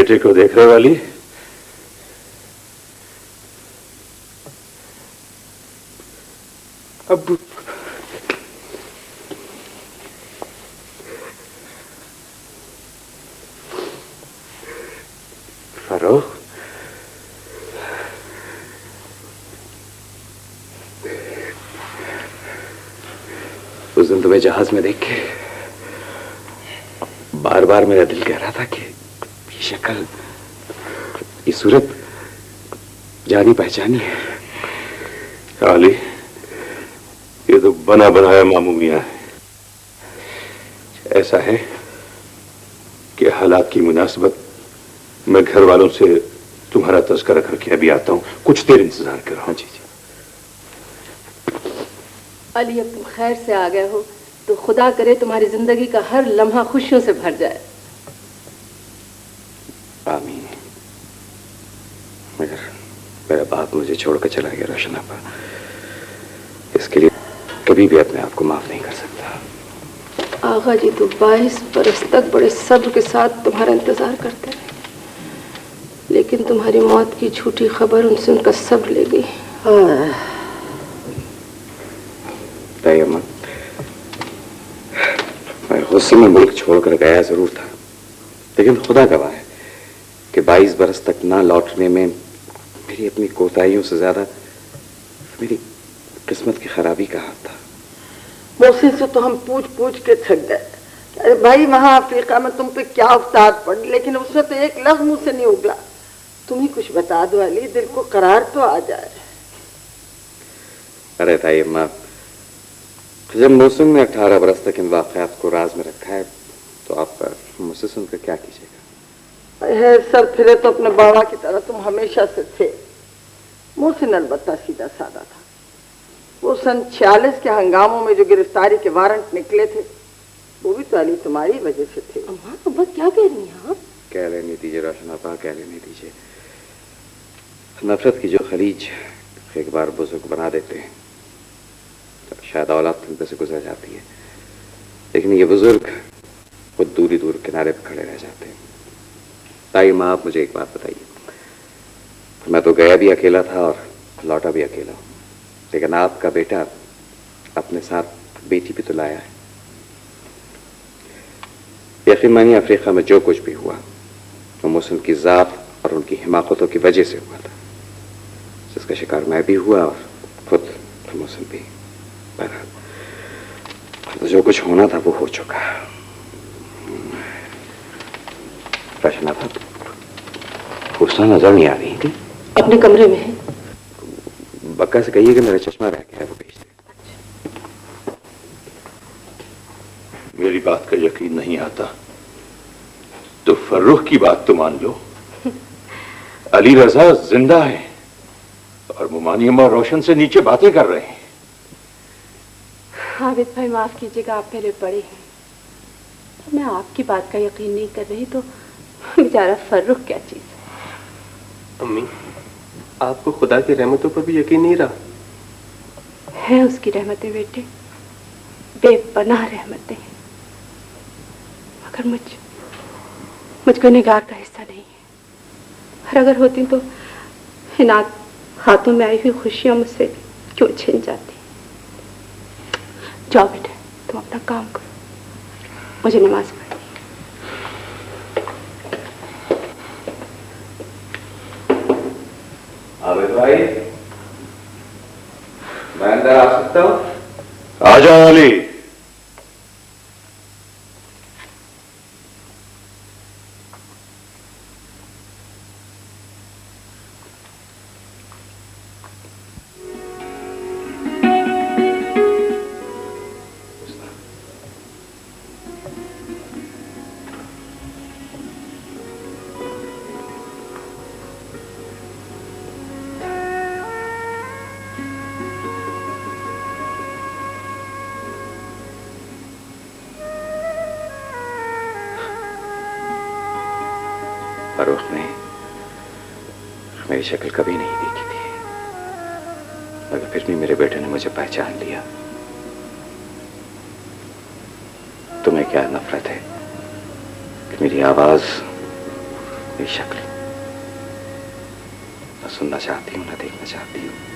बेटे को देख रहे वाली? अब्बू, फरोख, उस दिन तुम्हें जहाज में देख के बार बार मेरा दिल कह रहा था कि ये शक्ल, ये सूरत जानी पहचानी है। अली, ये तो बना बनाया मामू मियां है। ऐसा है कि हालात की मुनासिबत मैं घर वालों से तुम्हारा तज़किरा करके अभी आता हूँ, कुछ देर इंतजार करो। हाँ जी जी। अली, अब तुम खैर से आ गए हो तो खुदा करे तुम्हारी जिंदगी का हर लम्हा खुशियों से भर जाए। आमीन। मगर मेरा बाप मुझे छोड़कर चला गया रोशन आपा, इसके लिए कभी भी अपने आप को माफ नहीं कर सकता। आगा जी तो 22 बरस तक बड़े सब्र के साथ तुम्हारा इंतजार करते रहे, लेकिन तुम्हारी मौत की झूठी खबर उनसे उनका सब्र ले गई। अम्मा, मैं गुस्से में मुल्क छोड़कर गया जरूर था, लेकिन खुदा गवाह है कि 22 बरस तक ना लौटने में मेरी अपनी कोताहियों से ज्यादा मेरी किस्मत की खराबी का हाथ था। मोहसिन से तो हम पूछ पूछ के थक गए, अरे भाई वहां अफ्रीका में तुम पे क्या उस्ताद पड़, लेकिन उसने तो एक लफ्ज मुंह से नहीं उगला। तुम ही कुछ बता दो अली, दिल को करार तो आ जाए। अरे ताई अम्मा, जब मौसम ने 18 बरस तक इन वाक़यात को राज में रखा है तो आप मुझसे सुनकर क्या कीजिएगा? है सर फिरे तो अपने बाबा की तरह तुम हमेशा से थे। मोहसिन अलबत्ता सीधा साधा था। वो सन 46 के हंगामों में जो गिरफ्तारी के वारंट निकले थे वो भी तो अली तुम्हारी वजह से थे। अम्मा, अब्बा क्या कह रही हैं आप? कह लेने दीजिए रोशन आपा, कह लेने दीजिए। नफरत की जो खलीज एक बार बुजुर्ग बना देते हैं तो शायद औलाद तुम पे से गुजर जाती है, लेकिन ये बुजुर्ग खुद दूरी दूर किनारे पर खड़े रह जाते हैं। ताई माँ, आप मुझे एक बात बताइए, मैं तो गया भी अकेला था और लौटा भी अकेला, लेकिन आपका बेटा अपने साथ बेटी भी तो लाया है। यकीन मानिए अफ्रीका में जो कुछ भी हुआ वो मुस्लिम की जात और उनकी हिमाकतों की वजह से हुआ था, जिसका शिकार मैं भी हुआ और खुद मुस्लिम भी। पर जो कुछ होना था वो हो चुका। रचना था हुस्ना नजर नहीं आ रही थी। अपने कमरे में है। बक्का से कहिए कि मेरा चश्मा रह गया है, वो भेज दे। मेरी बात का यकीन नहीं आता तो फर्रुख की बात तो मान लो। अली रजा जिंदा है और मुमानी अम्मा रोशन से नीचे बातें कर रहे हैं। आबिद भाई माफ कीजिएगा, आप पहले पढ़े हैं। मैं आपकी बात का यकीन नहीं कर रही तो बेचारा फर्रुख क्या चीज है। अम्मी, आपको खुदा की रहमतों पर भी यकीन नहीं रहा? है उसकी रहमतें बेटे, बेपनाह रहमतें, मगर मुझको निगार का हिस्सा नहीं है। और अगर होती तो इन हाथों में आई हुई खुशियां मुझसे क्यों छिन जाती। जाओ बेटे, तुम अपना काम करो, मुझे नमाज पढ़नी। आबिद भाई, मैं अंदर आ सकता हूँ? आ जाओ अली। फर्रुख ने मेरी शक्ल कभी नहीं देखी थी, मगर फिर भी मेरे बेटे ने मुझे पहचान लिया। तुम्हें क्या नफरत है कि मेरी आवाज میری شکل نہ سننا چاہتی ہوں نہ دیکھنا چاہتی ہوں.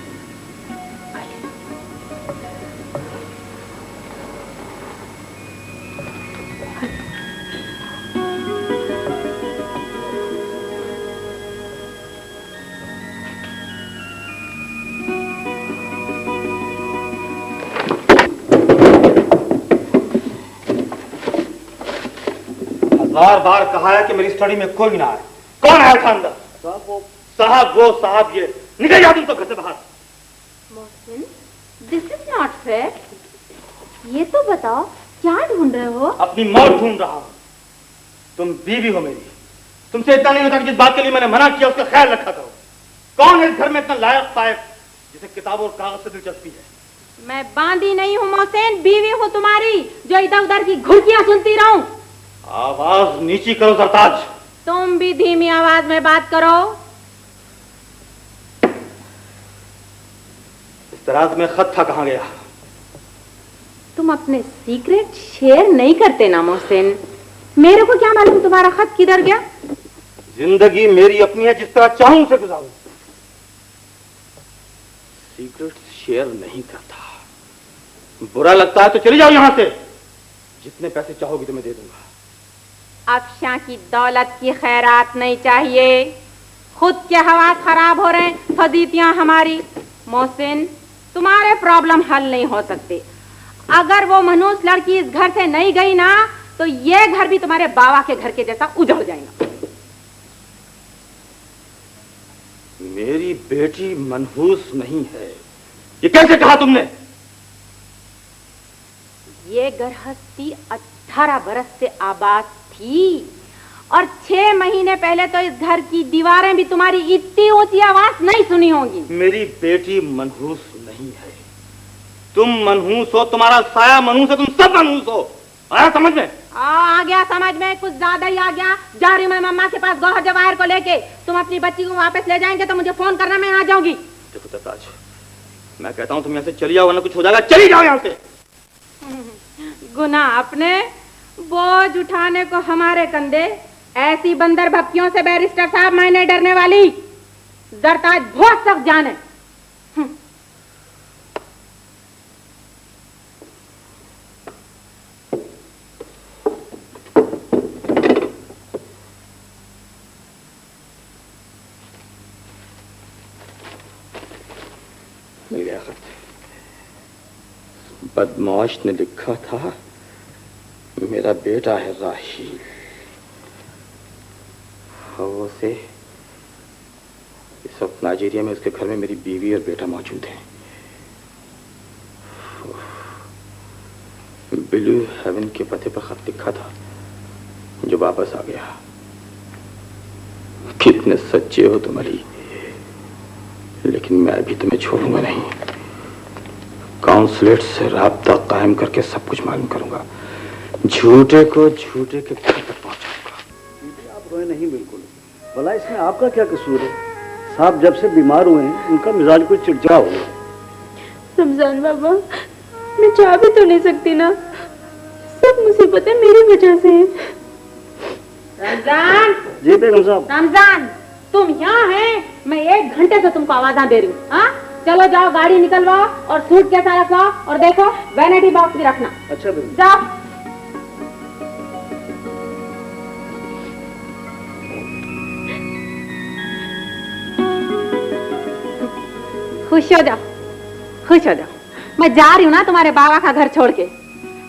بار بار کہا ہے کہ میری اسٹڈی میں کوئی نہ آئے. کون آیا تھا اندر؟ صاحب وہ صاحب یہ. نکل جا تم تو گھر سے باہر. محسن دس از ناٹ فیئر. یہ تو بتاؤ کیا ڈھونڈ رہے ہو؟ اپنی موت ڈھونڈ رہا ہوں. تم بیوی ہو میری. تم سے اتنا نہیں ہوتا کہ جس بات کے لیے میں نے منع کیا اس کا خیال رکھا کرو. کون ہے اس گھر میں اتنا لائق فائق جسے کتاب اور کاغذ سے دلچسپی ہے؟ میں باندھی نہیں ہوں محسن، بیوی ہوں تمہاری جو ادھر ادھر کی گھڑکیاں سنتی رہوں. آواز نیچی کرو سرتاج. تم بھی دھیمی آواز میں بات کرو. اس طرح میں خط تھا کہاں گیا؟ تم اپنے سیکرٹ شیئر نہیں کرتے نا محسن. میرے کو کیا معلوم تمہارا خط کدھر گیا؟ زندگی میری اپنی ہے، جس طرح چاہوں سے گزاروں. سیکرٹ شیئر نہیں کرتا. برا لگتا ہے تو چلی جاؤ یہاں سے. جتنے پیسے چاہو گی تو میں دے دوں گا. افشاں کی دولت کی خیرات نہیں چاہیے. خود کے حواس خراب ہو رہے ہیں، فضیتیاں ہماری. محسن تمہارے پرابلم حل نہیں ہو سکتے. اگر وہ منوس لڑکی اس گھر سے نہیں گئی نا تو یہ گھر بھی تمہارے باوا کے گھر کے جیسا اجڑ جائے گا. میری بیٹی منحوس نہیں ہے. یہ کیسے کہا تم نے؟ یہ گرہستی 18 برس سے آباد تھی اور 6 مہینے پہلے تو اس گھر کی دیواریں بھی تمہاری اتنی اونچی آواز نہیں سنی ہوں گی. میری بیٹی منحوس نہیں ہے. تم منحوس ہو، تمہارا سایہ منحوس ہے، تم سب منحوس ہو. آیا سمجھ میں؟ آ گیا سمجھ میں. کچھ زیادہ ہی آ گیا. جا رہی ہوں میں مما کے پاس گوہر جواہر کو لے کے. تم اپنی بچی کو واپس لے جائیں گے تو مجھے فون کرنا، میں آ جاؤں گی. دیکھو تاج، میں کہتا ہوں تم یہاں سے چلی جاؤ ورنہ کچھ ہو جائے گا. چلی جاؤ یہاں سے. گناہ اپنے، بوجھ اٹھانے کو ہمارے کندھے. ایسی بندر بھپکیوں سے بیرسٹر صاحب میں نہیں ڈرنے والی. زرتاج بہت سخت جان ہے. مل گیا خط. بدمعاش نے لکھا تھا میرا بیٹا ہے راہیل. وہ سے اس وقت نائجیریا میں اس کے گھر میں میری بیوی اور بیٹا موجود ہیں. بلو ہیون کے پتے پر خط لکھا تھا جو واپس آ گیا. کتنے سچے ہو تم علی، لیکن میں ابھی تمہیں چھوڑوں گا نہیں. کاؤنسلیٹ سے رابطہ قائم کر کے سب کچھ معلوم کروں گا. جھوٹے کو جھوٹے کے گھر تک پہنچاؤں گا. آپ روئے نہیں بالکل. بھلا اس میں آپ کا کیا قصور ہے؟ صاحب جب سے بیمار ہوئے ہیں ان کا مزاج کچھ چڑچڑا ہو گیا. رمضان بابا میں چاہ بھی تو نہیں سکتی نا. سب مصیبتیں میری وجہ سے ہیں. رمضان. جی بیگم صاحب. رمضان تم یہاں ہیں؟ میں 1 گھنٹے سے تم کو آوازاں دے رہی ہوں. ہاں چلو جاؤ گاڑی نکلواؤ اور سوٹ کیسا رکھواؤ اور دیکھو وینٹی باکس بھی رکھنا. اچھا بیگم. جاؤ. خوش ہو جاؤ، خوش ہو جاؤ. میں جا رہی ہوں نا تمہارے باوا کا گھر چھوڑ کے.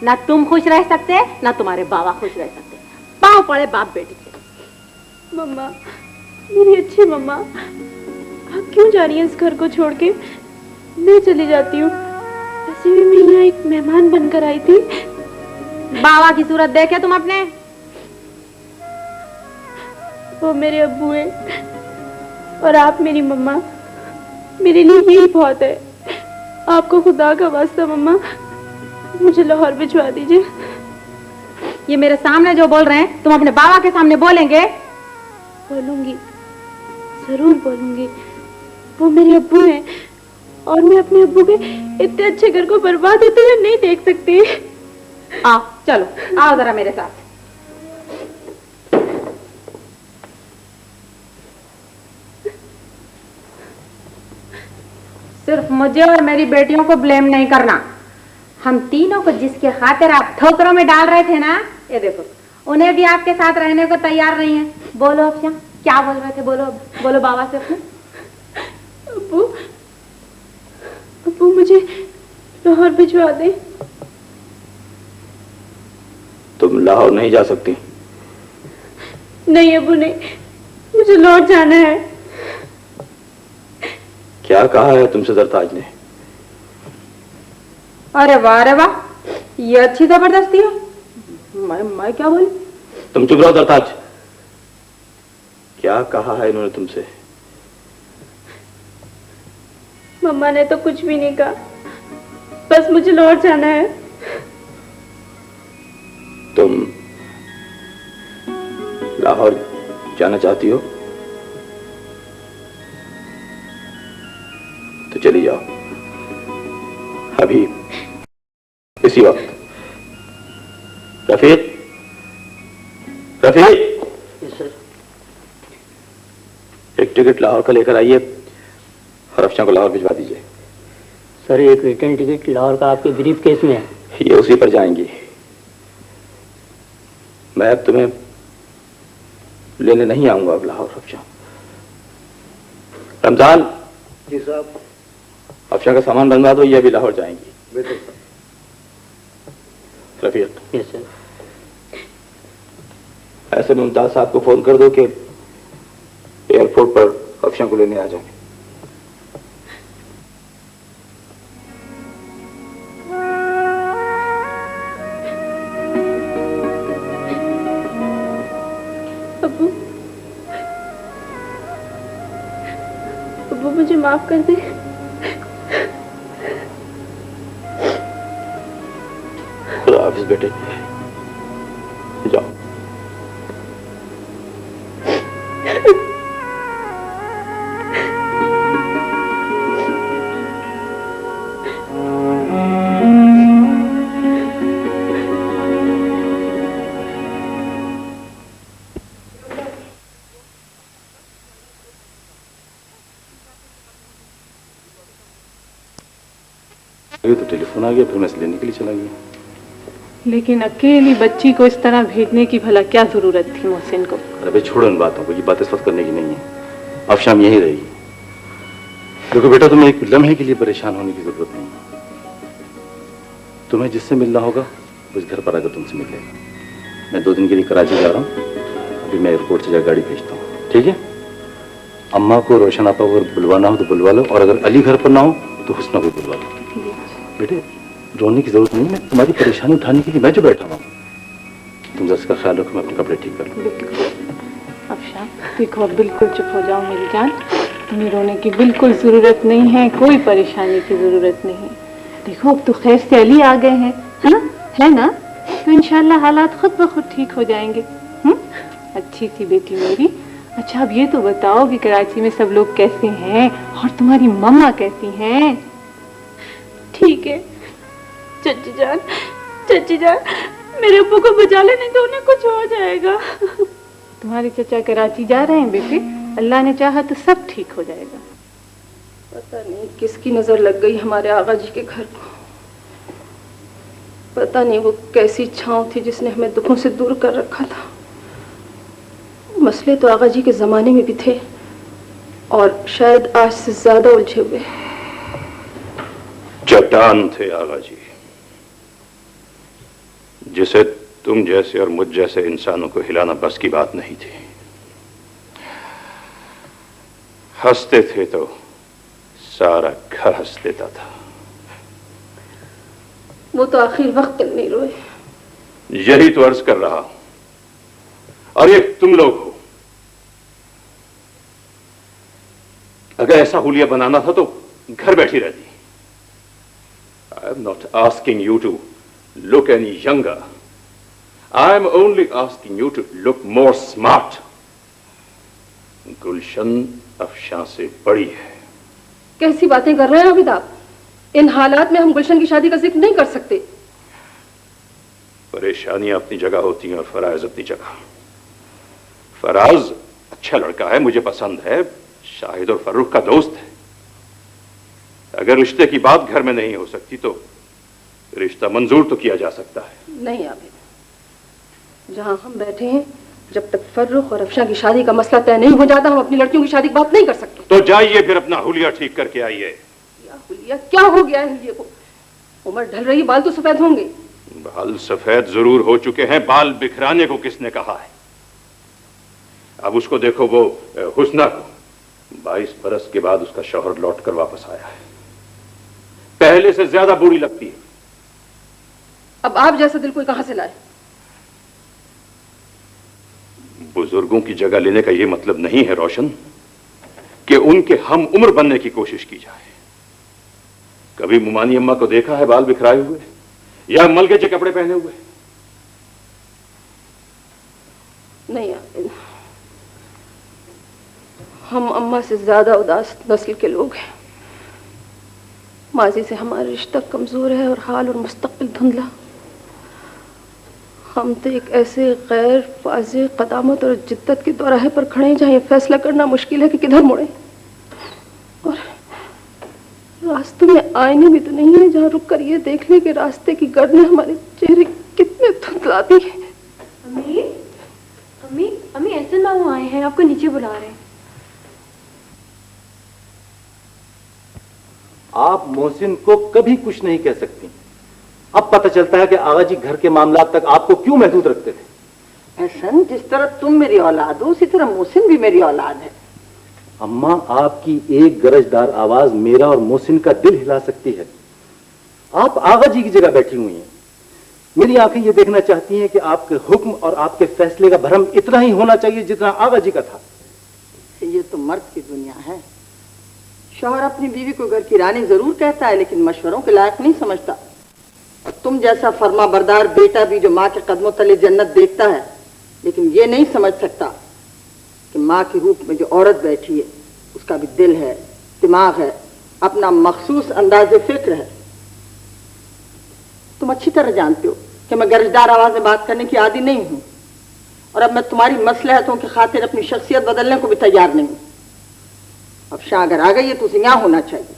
نہ تم خوش رہ سکتے نہ تمہارے باوا خوش رہ سکتے. پاؤں پڑے باپ بیٹی کے. مما میری اچھی مما، آپ کیوں جا رہی ہیں اس گھر کو چھوڑ کے؟ میں چلی جاتی ہوں. ویسے بھی میں یہاں ایک مہمان بن کر آئی تھی. باوا کی صورت دیکھے تم اپنے؟ وہ میرے ابو ہیں اور آپ میری مما. میرے لیے یہی بہت ہے. آپ کو خدا کا واسطہ مما مجھے لاہور بھجوا دیجیے. یہ میرے سامنے جو بول رہے ہیں تم اپنے باوا کے سامنے بولیں گے؟ بولوں گی، ضرور بولوں گی. وہ میرے ابو ہیں اور میں اپنے ابو کے اتنے اچھے گھر کو برباد ہوتے ہوئے نہیں دیکھ سکتی. آؤ چلو، آؤ ذرا میرے ساتھ. सिर्फ मुझे और मेरी बेटियों को ब्लेम नहीं करना। हम तीनों को जिसके खातिर आप ठोकरों में डाल रहे थे ना, ये देखो उन्हें भी आपके साथ रहने को तैयार नहीं है। बोलो अफशा, क्या बोल रहे थे? बोलो बोलो बाबा से अपने। अब्बू, अब्बू मुझे लाहौर भिजवा दे। तुम लाहौर नहीं जा सकती। नहीं अब्बू नहीं, मुझे लौट जाना है। क्या कहा है तुमसे सरताज ने? अरे वाह, ये अच्छी जबरदस्ती है। मैं क्या बोली? तुम चुप रहो सरताज। क्या कहा है इन्होंने तुमसे? मम्मा ने तो कुछ भी नहीं कहा, बस मुझे लौट जाना है। तुम लाहौर जाना चाहती हो तो चली जाओ अभी, इसी वक्त। रफीक, रफीक, एक टिकट लाहौर का लेकर आइए और अफशा को लाहौर भिजवा दीजिए। सर एक रिटर्न टिकट लाहौर का आपके ब्रीफ केस में है। ये उसी पर जाएंगी। मैं अब तुम्हें लेने नहीं आऊंगा अब लाहौर। अफशा, रमजान जी साहब। अफशा का सामान बनवा दो, ये अभी लाहौर जाएंगी। बिल्कुल सर। Rafiq, yes sir. ऐसे में मुमताज साहब को फोन कर दो कि एयरपोर्ट पर अफशा को लेने आ जाए। अब्बू, अब्बू मुझे माफ कर दे। खुदा हाफिज बेटे, जाओ। तो टेलीफोन आ गया, फिर मैं इसे लेने के लिए चला गया। लेकिन अकेली बच्ची को इस तरह भेजने की भला क्या जरूरत थी मोहसिन को? अरे भाई छोड़ो इन बातों को, ये बात इस वक्त करने की नहीं है। अब शाम यहीं रहेगी। देखो बेटा, तुम्हें एक लम्हे के लिए परेशान होने की जरूरत नहीं है। तुम्हें जिससे मिलना होगा उस घर पर आकर तुमसे मिल लेगा। मैं 2 दिन के लिए कराची जा रहा हूँ, अभी मैं एयरपोर्ट से जा गाड़ी भेजता हूँ, ठीक है? अम्मा को, रोशन आपा को बुलवाना हो तो बुलवा लो, और अगर अली घर पर ना हो तो हुस्ना को बुलवा लो। बेटे रोने की जरूरत नहीं, मैं तुम्हारी परेशानी उठाने के लिए मैं जो बैठा हुआ हूँ। तुम जरा इसका ख्याल रखो, मैं अपने कपड़े ठीक कर लूँ। अफशा देखो, अब बिल्कुल चुप हो जाओ मेरी जान। तुम्हें रोने की बिल्कुल जरूरत नहीं है, कोई परेशानी की जरूरत नहीं है। देखो अब तो खैर से अली आ गए हैं, है ना? है ना? तो इंशाल्लाह हालात खुद ब खुद ठीक हो जाएंगे। अच्छी सी बेटी मेरी। अच्छा अब ये तो बताओ कि कराची में सब लोग कैसे हैं और तुम्हारी मम्मा कैसी हैं? ठीक है चाची जान, चाची जान मेरे अब्बू को बचा ले, नहीं तो उन्हें कुछ हो जाएगा। तुम्हारे चचा कराची जा रहे हैं बेटे, अल्लाह ने चाहा तो सब ठीक हो जाएगा। पता नहीं किसकी नजर लग गई हमारे आगा जी के घर को। पता नहीं वो कैसी छांव थी जिसने हमें दुखों से दूर कर रखा था। मसले तो आगा जी के जमाने में भी थे और शायद आज से ज्यादा उलझे हुए। चट्टान थे आगा जी, जिसे तुम जैसे और मुझ जैसे इंसानों को हिलाना बस की बात नहीं थी। हंसते थे तो सारा घर हंस देता था। वो तो आखिर वक्त तक नहीं रोए। यही तो अर्ज कर रहा हूं। और ये तुम लोग हो। अगर ऐसा हुलिया बनाना था तो घर बैठी रहती। I am not asking you to look any younger. I am only asking you to look more smart. गुलशन अफशा से बड़ी है। कैसी बातें कर रहे हैं आबिद आप? इन हालात में हम गुलशन की शादी का जिक्र नहीं कर सकते। परेशानियां अपनी जगह होती हैं और फराज अपनी जगह। फराज अच्छा लड़का है, मुझे पसंद है, शाहिद और फर्रुख का दोस्त है। अगर रिश्ते की बात घर में नहीं हो सकती तो रिश्ता मंजूर तो किया जा सकता है। नहीं आबिद, जहाँ हम बैठे हैं जब तक फर्रुख और अफशा की शादी का मसला तय नहीं हो जाता हम अपनी लड़कियों की शादी की बात नहीं कर सकते। तो जाइए फिर अपना हुलिया ठीक करके आइए। हुलिया क्या हो गया है ये को? उम्र ढल रही, बाल तो सफेद होंगे। बाल सफेद जरूर हो चुके हैं, बाल बिखराने को किसने कहा है? अब उसको देखो, वो हुस्ना को 22 बरस के बाद उसका शौहर लौट कर वापस आया है, पहले से ज्यादा बुरी लगती है। अब आप जैसा दिल कोई कहां से लाए? बुजुर्गों की जगह लेने का यह मतलब नहीं है रोशन कि उनके हम उम्र बनने की कोशिश की जाए। कभी मुमानी अम्मा को देखा है बाल बिखराए हुए या मलगेचे कपड़े पहने हुए? नहीं आबिद, हम अम्मा से ज्यादा उदास नस्ल के लोग हैं। माजी से हमारा रिश्ता कमजोर है और हाल और मुस्तकबिल धुंधला। हम तो एक ऐसे गैर वाज़ेह क़दामत और जिद्दत के दौराहे पर खड़े हैं जहाँ ये फैसला करना मुश्किल है कि किधर मुड़े। और रास्तों में आईने भी तो नहीं है जहाँ रुक कर ये देख ले कि रास्ते की गर्दें हमारे चेहरे कितने धुंधलाती हैं। अम्मी, अम्मी, अम्मी, एहसन बाबू आए हैं, आपको नीचे बुला रहे हैं। आप मोहसिन को कभी कुछ नहीं कह सकती। अब पता चलता है कि आगा जी घर के मामलात तक आपको क्यों महदूद रखते थे। एहसन, जिस तरह तुम मेरी औलाद हो उसी तरह मोहसिन भी मेरी औलाद है। अम्मा, आपकी एक गरजदार आवाज मेरा और मोहसिन का दिल हिला सकती है। आप आगा जी की जगह बैठी हुई हैं। मेरी आंखें ये देखना चाहती हैं कि आपके हुक्म और आपके फैसले का भरम इतना ही होना चाहिए जितना आगा जी का था। ये तो मर्द की दुनिया है। शौहर अपनी बीवी को घर की रानी जरूर कहता है लेकिन मशवरों के लायक नहीं समझता। और तुम जैसा फर्मा बरदार बेटा भी जो माँ के कदमों तले जन्नत देखता है लेकिन ये नहीं समझ सकता कि माँ के रूप में जो औरत बैठी है उसका भी दिल है, दिमाग है, अपना मखसूस अंदाज़े फिक्र है। तुम अच्छी तरह जानते हो कि मैं गरजदार आवाज में बात करने की आदी नहीं हूं और अब मैं तुम्हारी मसलहतों की खातिर अपनी शख्सियत बदलने को भी तैयार नहीं हूं। अब शाह अगर आ गई है तो उसे यहां होना चाहिए।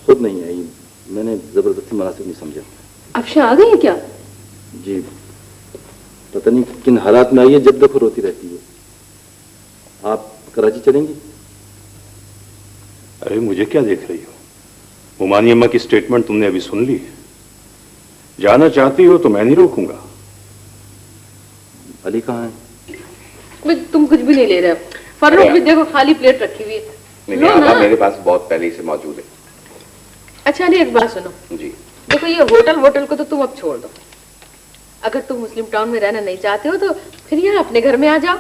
खुद नहीं आई, मैंने जबरदस्ती मुनासिब नहीं समझा। अफशा आ गई है क्या? जी, पता नहीं किन हालात में आई है, जब देखो रोती रहती है। आप कराची चलेंगी? अरे मुझे क्या देख रही हो? मुमानी अम्मा की स्टेटमेंट तुमने अभी सुन ली। जाना चाहती हो तो मैं नहीं रोकूंगा। अली कहाँ है? तुम कुछ भी नहीं ले रहे हो। फर्रुख भी देखो खाली प्लेट रखी हुई है। नहीं, आबा मेरे पास बहुत पहले से मौजूद है। अच्छा अली, एक बात सुनो जी। देखो, ये होटल को तो तुम अब छोड़ दो। अगर तुम मुस्लिम टाउन में रहना नहीं चाहते हो तो फिर यहाँ अपने घर में आ जाओ।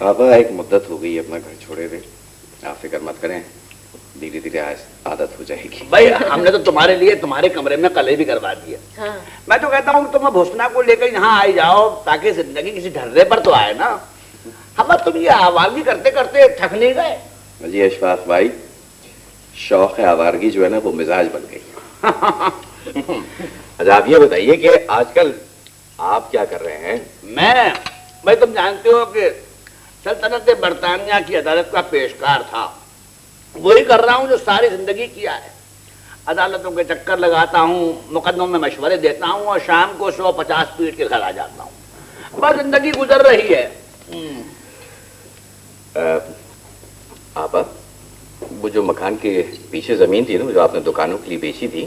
आबा एक मुद्दत हो गई अपना घर छोड़े हुए। आप फिक्र मत करें, धीरे धीरे आदत हो जाएगी। भाई हमने तो तुम्हारे लिए तुम्हारे कमरे में कले भी करवा दिया। हाँ। मैं तो कहता हूँ तुम अब हुस्ना को लेकर यहाँ आई जाओ ताकि जिंदगी किसी ढर्रे पर तो आए ना। हम तुम ये आवारगी करते करते थक नहीं गए? जी अशफाक भाई, शौक आवारगी जो है ना वो मिजाज बन गई। अच्छा आप ये बताइए कि आजकल आप क्या कर रहे हैं? मैं भाई तुम जानते हो कि सल्तनत बरतानिया की अदालत का पेशकार था, वही कर रहा हूँ जो सारी जिंदगी किया है। अदालतों के चक्कर लगाता हूँ, मुकदमों में मशवरे देता हूँ और शाम को 150 पीट के घर आ जाता हूँ। बस जिंदगी गुजर रही है। आपा, वो जो मकान के पीछे जमीन थी ना जो आपने दुकानों के लिए बेची थी,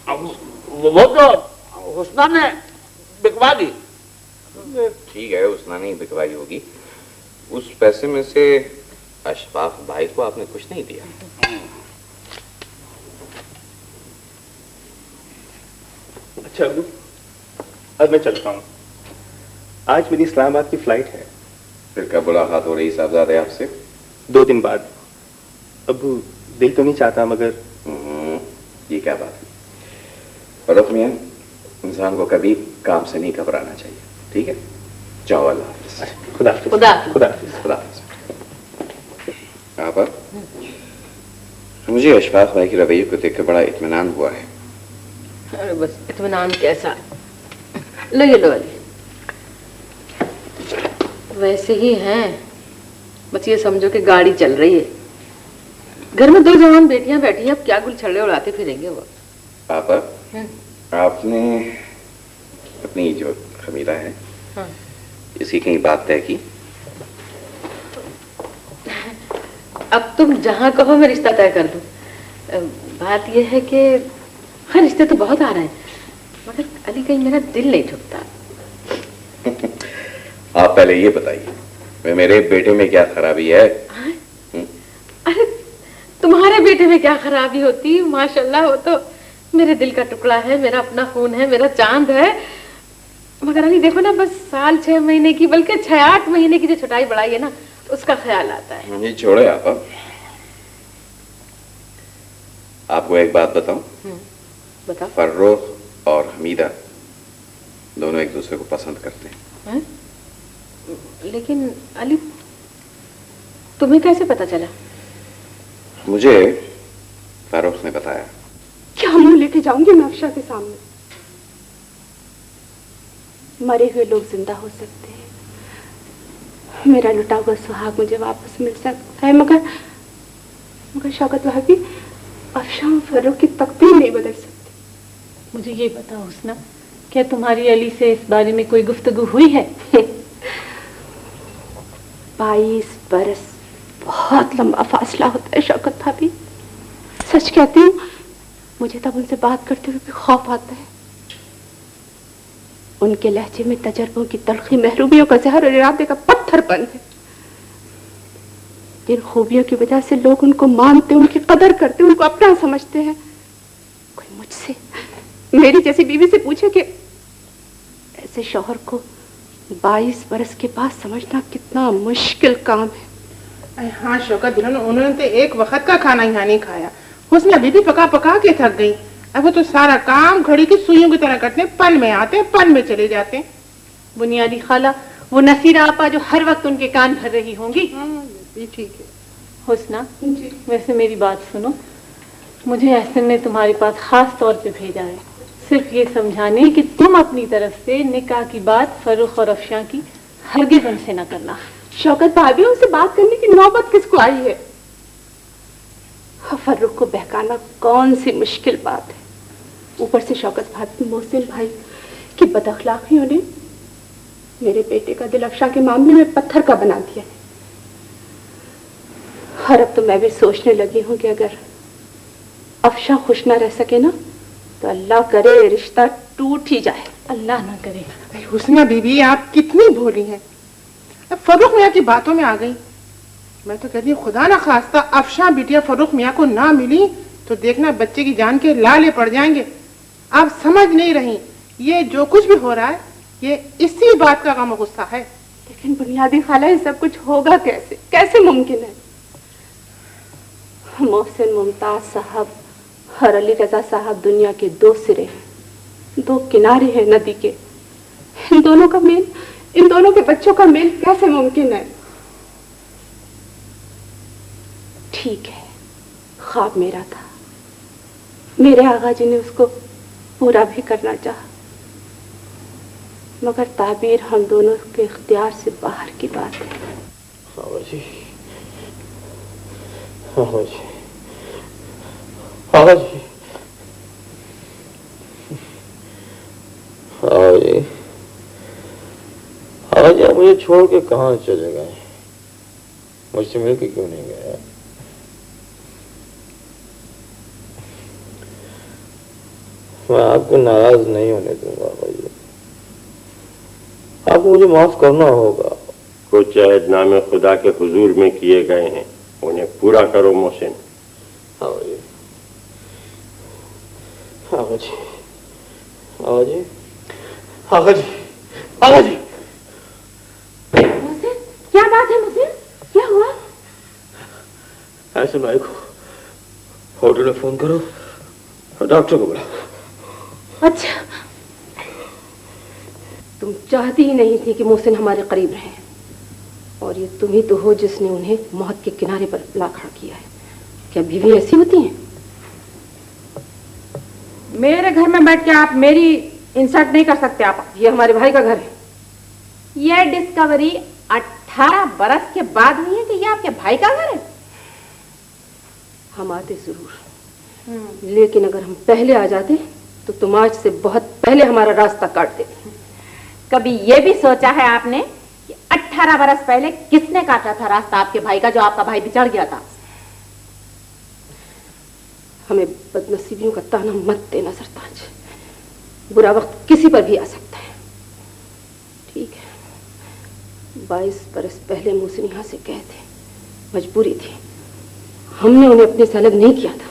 वो तो हुस्ना ने बिकवा दी। ठीक है, उसने नहीं बिकवाई होगी। उस पैसे में से अशफाक भाई को आपने कुछ नहीं दिया। अच्छा अब्बू, अब मैं चलता हूँ। आज मेरी इस्लामाबाद की फ्लाइट है। फिर कब मुलाकात हो रही साहबजादे आपसे? 2 दिन बाद। अब्बू, दिल तो नहीं चाहता मगर। ये क्या बात है? फर्रुख मियां, इंसान को कभी काम से नहीं घबराना चाहिए। ठीक है, जाओ, अल्लाह हाफ़िज़। खुदा हाफ़िज़। खुदा खुदा हाफ़िज़। खुदा हाफ़िज़। आपा, मुझे अशफाक भाई के रवैये को देखकर बड़ा इत्मीनान हुआ है। अरे बस इत्मीनान कैसा? लो ये लो अली। वैसे ही हैं बस ये समझो कि गाड़ी चल रही है, घर में 2 जवान बेटियां बैठी हैं, अब क्या गुलछड़े उड़ाते फिरेंगे वो। पापा, आपने अपनी जो खमीरा है इसकी कहीं बात तय की? अब तुम जहाँ कहो मैं रिश्ता तय कर दूं। बात यह है कि हाँ रिश्ते तो बहुत आ रहे हैं, मगर अली कहीं मेरा दिल नहीं ठुकता। आप पहले ये बताइए मेरे बेटे में क्या खराबी है? अरे तुम्हारे बेटे में क्या खराबी होती, माशाल्लाह वो तो मेरे दिल का टुकड़ा है, मेरा अपना खून है, मेरा चांद है। मगर अली देखो ना, बस साल 6 महीने की बल्कि 6-8 महीने की जो छुटाई बढ़ाई है ना, उसका ख्याल आता है। ये छोड़े आप। आपको एक बात बताऊं? बताओ। फर्रुख और हमीदा दोनों एक दूसरे को पसंद करते हैं। लेकिन अली तुम्हें कैसे पता चला? मुझे फारूक ने बताया। क्या मुंह लेके जाऊंगी मैं अफशा के सामने? मरे हुए लोग जिंदा हो सकते हैं, मेरा लुटा हुआ सुहाग मुझे वापस मिल सकता है, मगर शौकत भाभी, अफशा और फारूक की तकदीर नहीं बदल सकती। मुझे ये बताओ हुस्ना, क्या तुम्हारी अली से इस बारे में कोई गुफ्तगू हुई है? 22 बरस बहुत लंबा फासला होता है शौकत भाभी। सच कहती हूँ, मुझे तब उनसे बात करते हुए भी खौफ आता है। उनके लहजे में तजर्बों की तलखी, महरूमियों का जहर और इरादे का पत्थरपन है। जिन खूबियों की वजह से लोग उनको मानते, उनकी कदर करते, उनको अपना समझते हैं, कोई मुझसे, मेरी जैसी बीवी से पूछे कि ऐसे शौहर को 22 बरस के बाद समझना कितना मुश्किल काम है। हाँ शौकत, उन्होंने तो एक वक्त का खाना यहाँ नहीं खाया। उसने अभी भी पका पका के थक गई। अब वो तो सारा काम घड़ी की सुइयों की तरह करते हैं, पन में आते हैं, पन में चले जाते हैं। बुनियादी खाला, वो नसीरा आपा जो हर वक्त उनके कान भर रही होंगी। ये ठीक है। हुस्ना, वैसे मेरी बात सुनो, मुझे एहसन ने तुम्हारे पास खास तौर पे भेजा है, सिर्फ ये समझाने कि तुम अपनी तरफ से निकाह की बात फर्रुख और अफशा की हरगिज़ उनसे न करना। शौकत भाभी, उनसे बात करने की नौबत किसको आई है? फर्रुख को बहकाना कौन सी मुश्किल बात है। ऊपर से शौकत भाभी, मोहसिन भाई की बदअखलाकियों ने मेरे बेटे का दिल अफशा के मामले में पत्थर का बना दिया है। और अब तो मैं भी सोचने लगी हूँ कि अगर अफशा खुश ना रह सके ना, तो अल्लाह करे रिश्ता टूट ही जाए। अल्लाह ना करे। हुस्ना बीबी, आप कितनी भोली हैं। अब फर्रुख मियाँ की बातों में आ गई। मैं तो कहती हूँ, खुदा ना खास्ता अफशा बिटिया फर्रुख मियाँ को ना मिली तो देखना बच्चे की जान के लाले पड़ जाएंगे। आप समझ नहीं रही, ये जो कुछ भी हो रहा है ये इसी बात का गम गुस्सा है। लेकिन बुनियादी खाला, ये सब कुछ होगा कैसे? कैसे मुमकिन है? मोहसिन मुमताज साहब और अली रजा साहब दुनिया के 2 सिरे हैं, 2 किनारे हैं नदी के। इन दोनों का मेल, इन दोनों के बच्चों का मेल कैसे मुमकिन है? ठीक है, ख्वाब मेरा था, मेरे आगा जी ने उसको पूरा भी करना चाहा, मगर ताबीर हम दोनों के इख्तियार से बाहर की बात है। हाँ जी, हाँ जी, हाँ जी, हाँ जी, हाँ जी, आप मुझे छोड़ के कहाँ चले गए? मुझसे मिल के क्यों नहीं गए? मैं आपको नाराज नहीं होने दूंगा भाई, आपको मुझे माफ करना होगा। कुछ अहदनामे खुदा के हुजूर में किए गए हैं, उन्हें पूरा करो मोहसिन। हाँ जी, हाँ जी, हाँ जी, हाँ जी, हाँ जी। मुझे क्या बात है? मुझे क्या हुआ? ऐसे भाई को होटल में फोन करो और डॉक्टर को बुलाओ। अच्छा, तुम चाहती ही नहीं थी कि मोहसिन हमारे करीब रहे, और ये तुम ही तो हो जिसने उन्हें मौत के किनारे पर ला खड़ा किया है। क्या बीवी ऐसी होती हैं? मेरे घर में बैठ के आप मेरी इंसल्ट नहीं कर सकते। आप, ये हमारे भाई का घर है। ये डिस्कवरी 18 बरस के बाद हुई है कि ये आपके भाई का घर है? हम आते जरूर, लेकिन अगर हम पहले आ जाते तो तुम आज से बहुत पहले हमारा रास्ता काट देते। कभी ये भी सोचा है आपने कि 18 बरस पहले किसने काटा था रास्ता आपके भाई का, जो आपका भाई बिछड़ गया था? हमें बदनसीबियों का ताना मत देना सरताज, बुरा वक्त किसी पर भी आ सकता है। ठीक है, 22 बरस पहले मोहसिन यहाँ से गए थे, मजबूरी थी, हमने उन्हें अपने से अलग नहीं किया था।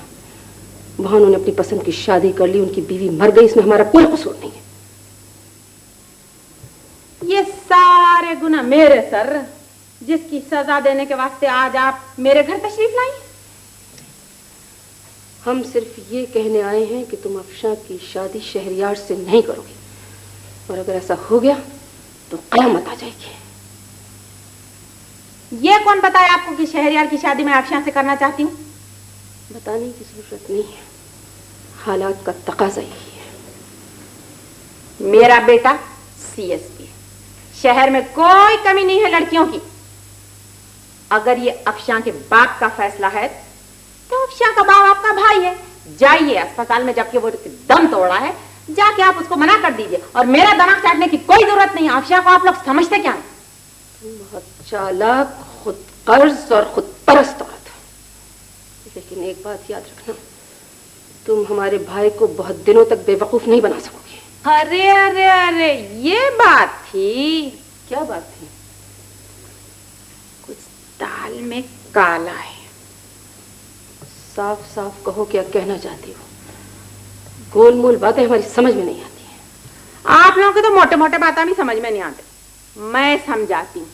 वहां उन्होंने अपनी पसंद की शादी कर ली, उनकी बीवी मर गई, इसमें हमारा कोई कसूर नहीं है। ये सारे गुनाह मेरे सर, जिसकी सजा देने के वास्ते आज आप मेरे घर तशरीफ लाई। हम सिर्फ ये कहने आए हैं कि तुम अफशा की शादी शहरयार से नहीं करोगे, और अगर ऐसा हो गया तो क़यामत आ जाएगी। ये कौन बताया आपको कि शहरयार की शादी मैं अफशा से करना चाहती हूँ? बताने की जरूरत नहीं है, हालात का तकाजा यही है। मेरा बेटा CSP, शहर में कोई कमी नहीं है लड़कियों की। अगर ये अफशा के बाप का फैसला है तो अफशा का बाप आपका भाई है। जाइए अस्पताल में, जबकि वो दम तोड़ा है, जाके आप उसको मना कर दीजिए, और मेरा दिमाग चाटने की कोई जरूरत नहीं। अफशा को आप लोग समझते क्या है? तुम बहुत चालाक, खुद कर्ज और खुद परस्त औरत हो, लेकिन एक बात याद रखना, तुम हमारे भाई को बहुत दिनों तक बेवकूफ नहीं बना सकोगे। अरे अरे अरे, ये बात थी? क्या बात थी? कुछ दाल में काला है। साफ साफ कहो क्या कहना चाहती हो, गोल मोल बातें हमारी समझ में नहीं आती हैं। आप लोगों के तो मोटे मोटे बातें भी समझ में नहीं आते, मैं समझाती हूँ।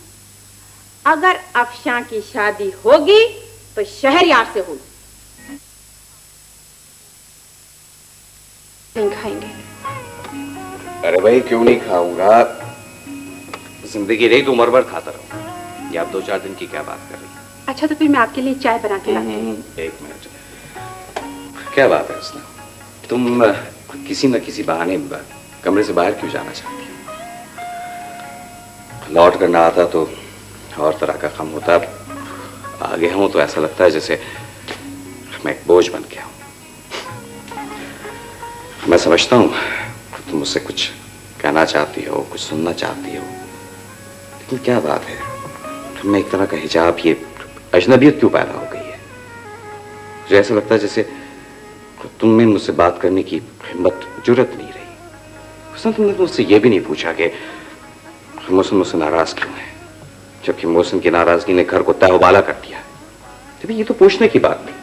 अगर अफशा की शादी होगी तो शहरयार से होगी। नहीं खाएंगे? अरे भाई क्यों नहीं खाऊंगा, जिंदगी रही तो उम्र भर खाता रहूं। ये आप 2-4 दिन की क्या बात कर रही हैं? अच्छा तो फिर मैं आपके लिए चाय बना के लाती हूँ। एक मिनट, क्या बात है उसने, तुम किसी न किसी बहाने कमरे से बाहर क्यों जाना चाहती हो? लौट कर ना आता तो और तरह का काम होता, आगे हूं तो ऐसा लगता है जैसे मैं एक बोझ बन गया हूं। मैं समझता हूं तुम मुझसे कुछ कहना चाहती हो, कुछ सुनना चाहती हो, लेकिन क्या बात है, तुम एक तरह का हिजाब, ये अजनबियत क्यों पैदा हो गई है? मुझे ऐसा लगता है जैसे तुम में मुझसे बात करने की हिम्मत, जुर्रत नहीं रही। उसने तुमने मुझसे ये भी नहीं पूछा कि मोहसिन मुझसे नाराज क्यों है, जबकि मोहसिन की नाराजगी ने घर को तहवाला कर दिया है। तो ये तो पूछने की बात थी।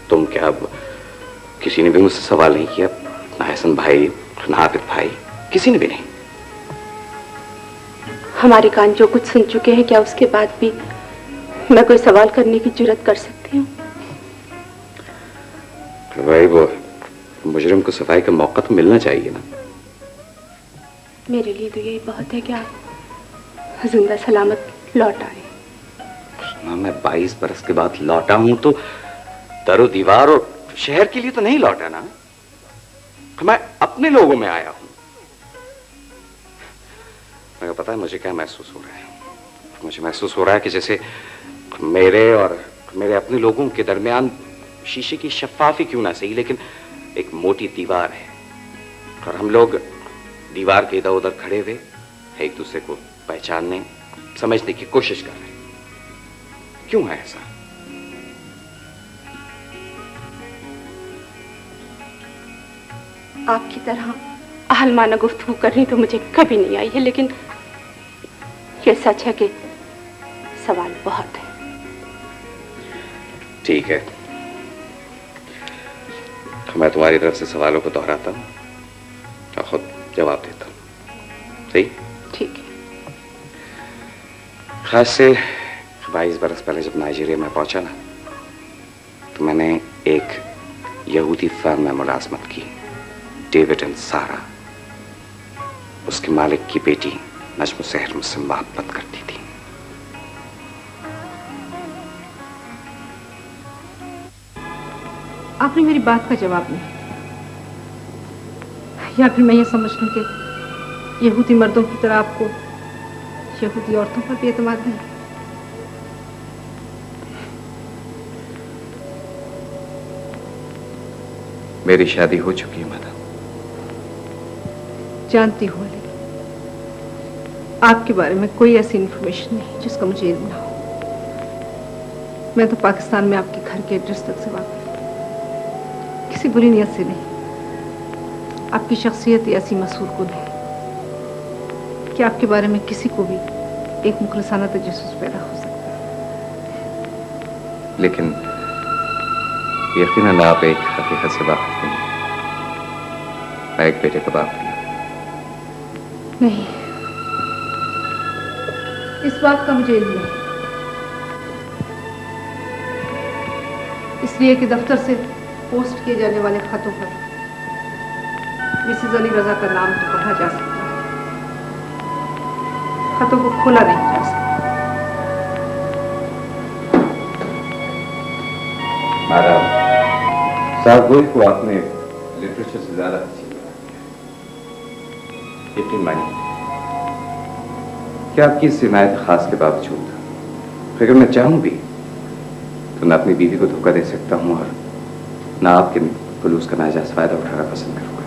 तुम क्या, किसी ने भी मुझसे सवाल नहीं किया? ना हसन भाई, ना आबिद भाई, किसी ने भी नहीं। हमारे कान जो कुछ सुन चुके हैं, क्या उसके बाद भी मैं कोई सवाल करने की जुर्रत कर सकती हूँ? भाई वो मुजरिम को सफाई का मौका तो मिलना चाहिए ना। मेरे लिए तो यही बहुत है कि आप जिंदा सलामत लौट आए। मैं 22 बरस के बाद लौटा हूं तो दरो दीवार और शहर के लिए तो नहीं लौटा ना, मैं अपने लोगों में आया हूं। मेरे को पता है मुझे क्या महसूस हो रहा है। मुझे महसूस हो रहा है कि जैसे मेरे और मेरे अपने लोगों के दरमियान शीशे की शफाफी क्यों ना सही, लेकिन एक मोटी दीवार है, और हम लोग दीवार के इधर उधर खड़े हुए एक दूसरे को पहचानने, समझने की कोशिश कर रहे हैं। क्यों है ऐसा? आपकी तरह आहलमाना गुफ्तगू करनी तो मुझे कभी नहीं आई है, लेकिन ये सच है कि सवाल बहुत है। ठीक है, मैं तुम्हारी तरफ से सवालों को दोहराता हूं और खुद जवाब देता हूं। सही? ठीक है। खास से 22 बरस पहले जब नाइजीरिया में पहुंचा ना, तो मैंने एक यहूदी फर्म में मुलाजमत की, डेविड एंड सारा। उसके मालिक की बेटी नजम सहर मुझसे मोहब्बत करती थी। आपने मेरी बात का जवाब नहीं, या फिर मैं ये समझ लूं कि यहूदी मर्दों की तरह आपको यहूदी औरतों पर भी एतमाद नहीं। मेरी शादी हो चुकी है माता। जानती हूँ अली, आपके बारे में कोई ऐसी इंफॉर्मेशन नहीं जिसका मुझे इल्म ना हो। मैं तो पाकिस्तान में आपके घर के एड्रेस तक से वाकिफ हूँ, किसी बुरी नीयत से नहीं। आपकी शख्सियत ऐसी मशहूर कुन है कि आपके बारे में किसी को भी एक मुखलसाना तजस्सुस पैदा हो सकता है। लेकिन यकीनन आप एक हकीकत से वाकिफ नहीं हैं। मैं एक बेटे का बाप हूं। नहीं, इस बात का मुझे इल्म नहीं, इसलिए कि दफ्तर से पोस्ट किए जाने वाले खतों पर मिसेज अली रजा का नाम तो पढ़ा जा सकता है, खतों को खोला नहीं जा सकता। मैडम, साहब को आपने लिटरेचर से ज्यादा अच्छी बना दिया। यकीन मानिए कि आपकी इस हिमायत खास के बावजूद अगर मैं चाहूं भी तो न अपनी बीवी को धोखा दे सकता हूं और न आपके खुलूस का नाजायज फायदा उठाना पसंद करूंगा।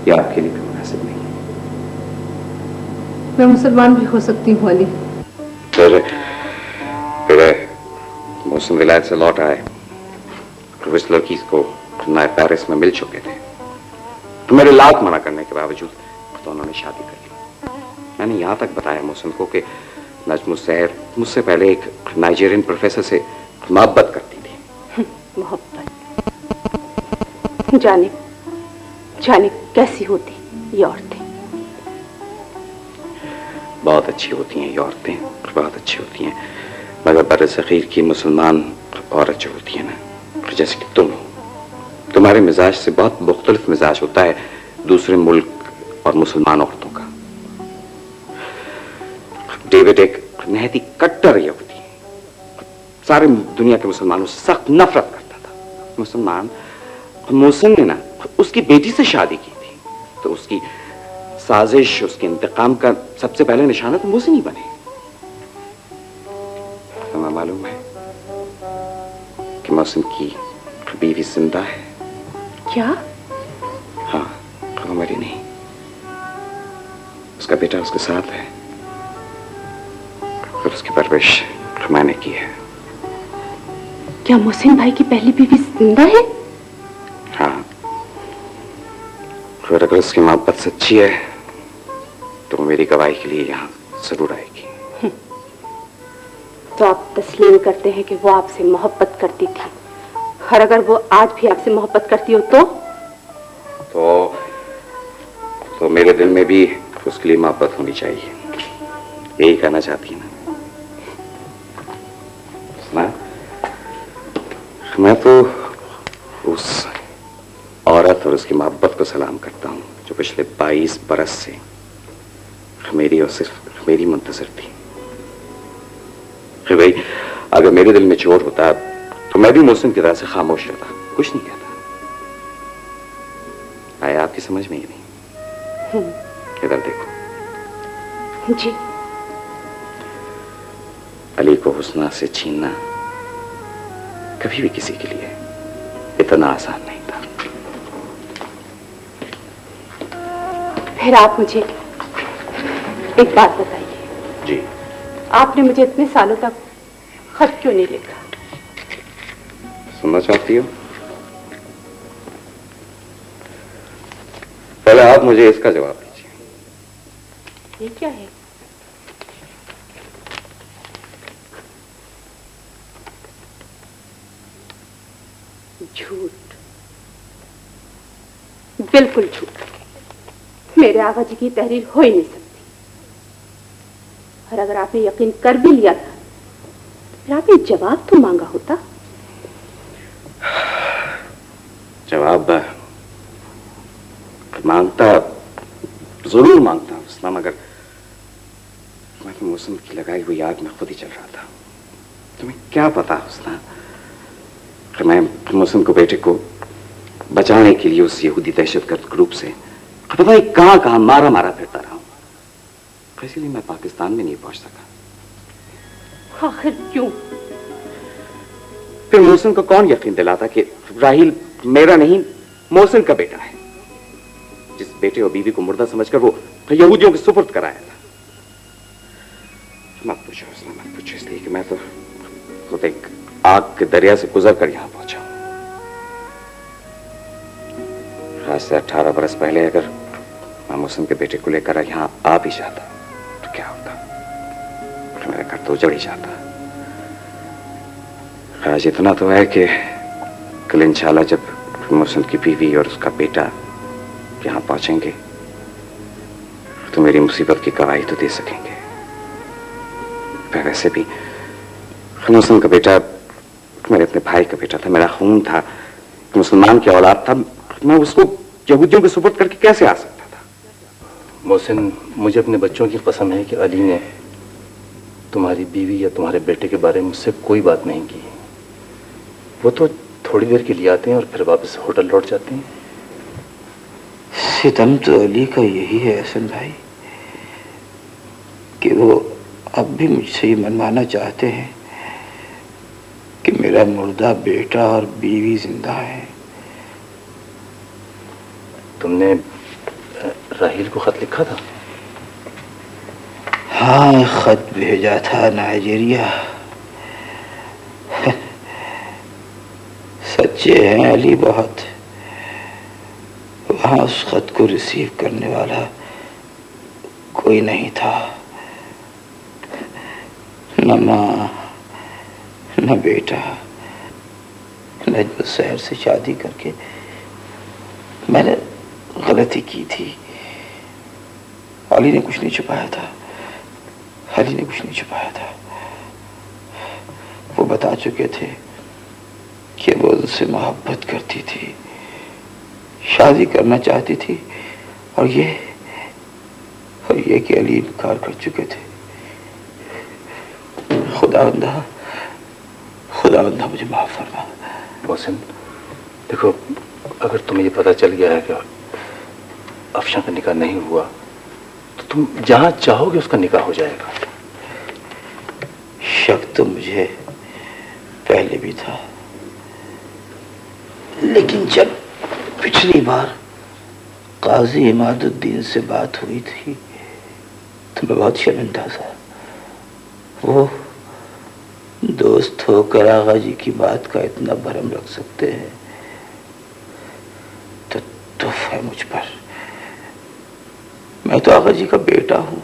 यह आपके लिए भी मुनासिब नहीं है। मैं मुसलमान भी हो सकती हूँ अली। फिर मौसम विलायत से लौट आए, उस लड़की को नए पेरिस में मिल चुके थे, तो मेरे लाख मना करने के बावजूद तो उन्होंने शादी कर ली। मैंने यहाँ तक बताया मौसम को कि नजम सहर मुझसे पहले एक नाइजीरियन प्रोफेसर से मोहब्बत करती थी। मोहब्बत जाने जाने कैसी होती ये औरतें। बहुत अच्छी होती हैं ये औरतें, बहुत अच्छी होती हैं, मगर बरसगीर की मुसलमान औरत जो होती है ना, जैसे कि तुम हो, तुम्हारे मिजाज से बहुत मुख्तलिफ मिजाज होता है दूसरे मुल्क और मुसलमान औरतों का। डेविड एक नहायती कट्टर यहूदी, सारे दुनिया के मुसलमानों से सख्त नफरत करता था। मुसलमान मोहसिन ने ना उसकी बेटी से शादी की थी, तो उसकी साजिश, उसके इंतकाम का सबसे पहले निशाना तो मोहसिन ही बने। तुम्हें मालूम है कि मोहसिन की बीवी जिंदा है? क्या? हाँ, वो मरी नहीं, उसका बेटा उसके साथ है और उसकी परवरिश मैंने की है। क्या मोहसिन भाई की पहली बीवी जिंदा है? हाँ, और अगर उसकी मोहब्बत सच्ची है तो वो मेरी गवाही के लिए यहाँ जरूर आएगी। तो आप तस्लीम करते हैं कि वो आपसे मोहब्बत करती थी, और अगर वो आज भी आपसे मोहब्बत करती हो तो मेरे दिल में भी उसके लिए मोहब्बत होनी चाहिए, यही कहना चाहती है ना? सुना? मैं तो उस औरत और उसकी मोहब्बत को सलाम करता हूँ जो पिछले 22 बरस से मेरी और सिर्फ मेरी मुंतजर थी। भाई, अगर मेरे दिल में चोर होता तो मैं भी मोहसिन की तरह से खामोश रहता, कुछ नहीं कहता। आया आपकी समझ में ही नहीं? इधर देखो जी। अली को हुस्ना से छीनना कभी भी किसी के लिए इतना आसान नहीं था। फिर आप मुझे एक बात बताइए। जी। आपने मुझे इतने सालों तक खत क्यों नहीं लिखा? सुनना चाहती हो? पहले आप मुझे इसका जवाब दीजिए। ये क्या है? झूठ, बिल्कुल झूठ। मेरे आगा जी की तहरीर हो ही नहीं सकती, और अगर आपने यकीन कर भी लिया था फिर आपने जवाब तो मांगा होता। जवाब मांगता, जरूर मांगता हुस्ना, मगर मैं तो मौसम की लगाई हुई आग में खुद ही चल रहा था। तुम्हें क्या पता हुस्ना कि मैं मौसम को, बेटे को बचाने के लिए उस यहूदी दहशतगर्द ग्रुप से पता नहीं कहां कहां मारा मारा फिरता रहा हूं। इसीलिए मैं पाकिस्तान में नहीं पहुंच सका। आखिर क्यों? फिर मोहसिन को कौन यकीन दिलाता कि राहिल मेरा नहीं मोहसिन का बेटा है, जिस बेटे और बीवी को मुर्दा समझकर वो यहूदियों के सुपुर्द कराया था। मत पूछो उसने, मत पूछो, इसलिए कि मैं तो खुद एक आग के दरिया से गुजर कर यहां पहुंचा। आज से 18 बरस पहले अगर मैं मोहसिन के बेटे को लेकर यहां आ भी जाता तो क्या होता? मेरा घर तो उजड़ ही जाता। आज इतना तो है कि कल इंशाल्लाह जब मोहसिन की बीवी और उसका बेटा यहां पहुंचेंगे तो मेरी मुसीबत की गवाही तो दे सकेंगे। वैसे भी मोहसिन का बेटा मेरे अपने भाई का बेटा था, मेरा खून था, मुसलमान की औलाद था। मैं उसको यहूदियों के सुपुर्द करके कैसे आ सकता था? मोहसिन, मुझे अपने बच्चों की कसम है कि अली ने तुम्हारी बीवी या तुम्हारे बेटे के बारे में मुझसे कोई बात नहीं की। वो तो थोड़ी देर के लिए आते हैं और फिर वापस होटल लौट जाते हैं। सितम तो अली का यही है हसन भाई कि वो अब भी मुझसे ये मनवाना चाहते हैं कि मेरा मुर्दा बेटा और बीवी जिंदा है। तुमने राहिल को खत लिखा था? हाँ, खत भेजा था नाइजीरिया। सच्चे हैं अली बहुत। वहां उस खत को रिसीव करने वाला कोई नहीं था, न माँ न बेटा। नजम शहर से शादी करके मैंने गलती की थी। अली ने कुछ नहीं छुपाया था, अली ने कुछ नहीं छुपाया था। वो बता चुके थे कि वो उनसे मोहब्बत करती थी, शादी करना चाहती थी, और ये कि अली इनकार कर चुके थे। खुदावंदा मुझे माफ फरमा। मोहसिन, देखो, अगर तुम्हें ये पता चल गया है कि अफशां का निकाह नहीं हुआ तो तुम जहां चाहोगे उसका निकाह हो जाएगा। शक तो मुझे पहले भी था, लेकिन जब पिछली बार काजी इमादुद्दीन से बात हुई थी तो मैं बहुत शर्मिंदा था। वो दोस्त होकर आगा जी की बात का इतना भरम रख सकते हैं तो तुफ है मुझ पर। मैं तो आगा जी का बेटा हूं।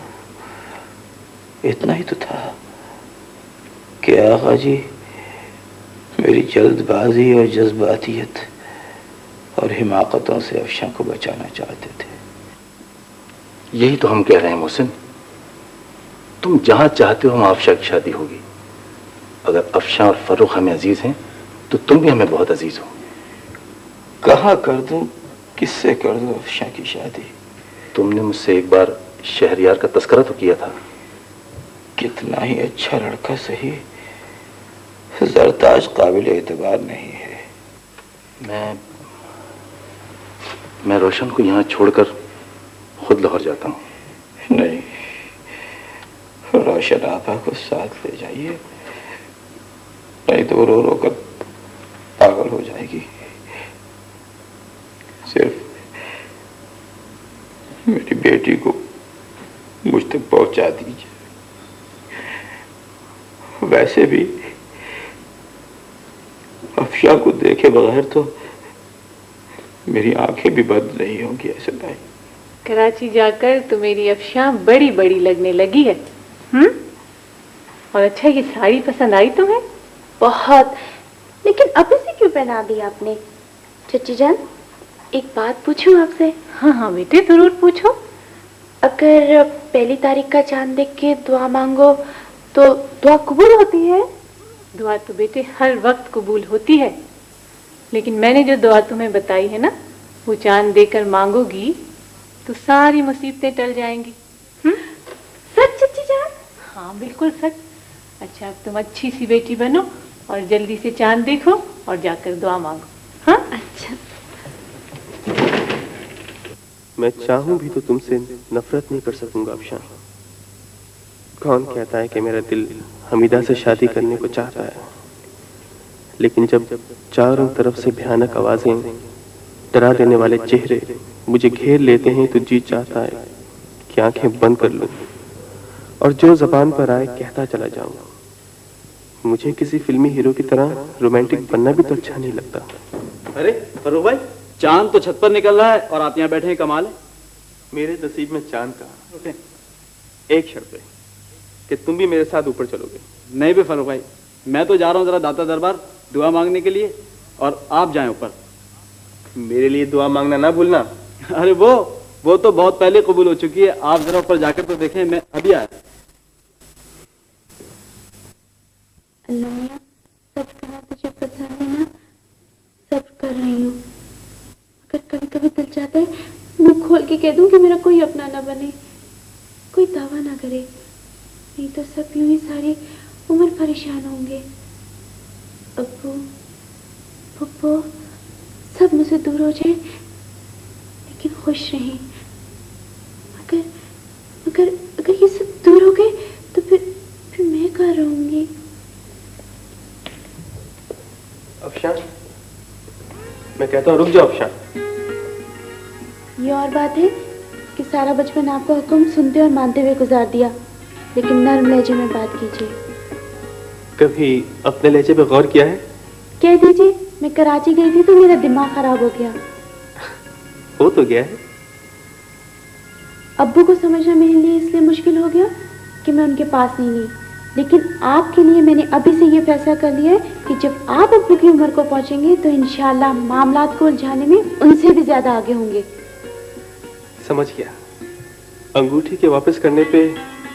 इतना ही तो था कि आगा जी मेरी जल्दबाजी और जज्बातियत और हिमाकतों से अफशां को बचाना चाहते थे। यही तो हम कह रहे हैं मोहसिन, तुम जहां चाहते हो वहां अफशां की शादी होगी। अगर अफशां और फर्रुख हमें अजीज हैं तो तुम भी हमें बहुत अजीज हो। कहाँ कर दूं, किससे कर दूं अफशां की शादी? तुमने मुझसे एक बार शहरियार का तस्करा तो किया था। कितना ही अच्छा लड़का सही, जरताज काबिल एतबार नहीं है। मैं रोशन को यहाँ छोड़कर खुद लाहौर जाता हूँ। नहीं, रोशन आपा को साथ ले जाइए, नहीं तो वो रो रो कर पागल हो जाएगी। सिर्फ मेरी बेटी को मुझ तक पहुंचा दीजिए। वैसे भी अफशां को देखे बगैर तो मेरी आंखें भी बंद नहीं होंगी ऐसे भाई। कराची जाकर तो मेरी अफशां बड़ी बड़ी लगने लगी है। और अच्छा, ये साड़ी पसंद आई तुम्हें? बहुत। लेकिन अभी से क्यों पहना दी आपने? चची जान, एक बात पूछूं आपसे? हाँ हाँ बेटे, जरूर पूछो। अगर पहली तारीख का चांद देख के दुआ मांगो तो दुआ कबूल होती है? दुआ तो बेटे हर वक्त कबूल होती है, लेकिन मैंने जो दुआ तुम्हें बताई है ना, वो चांद देकर मांगोगी तो सारी मुसीबतें टल जाएंगी। सच चची जान? हाँ बिल्कुल सच। अच्छा, अब तुम अच्छी सी बेटी बनो और जल्दी से चांद देखो और जाकर दुआ मांगो। हाँ अच्छा। मैं चाहूं भी तो तुमसे नफरत नहीं कर सकूंगा अफशां, کون کہتا ہے کہ میرا دل حمیدہ سے شادی کرنے کو چاہتا ہے، لیکن جب چاروں طرف سے بھیانک آوازیں، ڈرا دینے والے چہرے مجھے گھیر لیتے ہیں تو جی چاہتا ہے کہ آنکھیں بند کر لوں اور جو زبان پر آئے کہتا چلا جاؤں۔ مجھے کسی فلمی ہیرو کی طرح رومانٹک بننا بھی تو اچھا نہیں لگتا۔ ارے فروخ بھائی، چاند تو چھت پر نکل رہا ہے اور آپ یہاں بیٹھے ہیں، کمال ہے۔ میرے نصیب میں چاند کا ایک شرط ہے کہ تم بھی میرے ساتھ اوپر چلو گے۔ نہیں بھی فروخ بھائی، میں تو جا رہا ہوں ذرا داتا دربار دعا مانگنے کے لیے، اور آپ جائیں اوپر۔ میرے لیے دعا مانگنا نہ بھولنا۔ ارے وہ تو بہت پہلے قبول ہو چکی ہے، آپ ذرا اوپر جا کر تو دیکھیں، میں ابھی آیا۔ اللہ میاں، سب کہا تجھے پسند ہے نا، سب کر رہی ہوں۔ اگر کبھی کبھی دل چاہتا ہے منہ کھول کے کہہ دوں کہ میرا کوئی اپنا نہ بنے، کوئی دعویٰ نہ کرے، نہیں تو سب یوں ہی ساری عمر پریشان ہوں گے۔ ابو پھپھو سب مجھ سے دور ہو جائیں لیکن خوش رہیں۔ اگر یہ سب دور ہو گئے تو پھر میں کہاں رہوں گی؟ افشان، میں کہتا ہوں رک جاؤ افشان۔ یہ اور بات ہے کہ سارا بچپن آپ کا حکم سنتے اور مانتے ہوئے گزار دیا، لیکن نرم لہجے میں بات کیجیے۔ کبھی اپنے لہجے پہ غور کیا ہے؟ کہہ دیجیے، میں کراچی گئی تھی تو میرا دماغ خراب ہو گیا۔ ہو تو گیا ہے۔ ابو کو سمجھنا میرے لیے اس لیے مشکل ہو گیا کہ میں ان کے پاس نہیں گئی، لیکن آپ کے لیے میں نے ابھی سے یہ فیصلہ کر لیا ہے کہ جب آپ ابو کی عمر کو پہنچیں گے تو انشاءاللہ معاملات کو الجھانے میں ان سے بھی زیادہ آگے ہوں گے۔ سمجھ گیا۔ انگوٹھی کے واپس کرنے پہ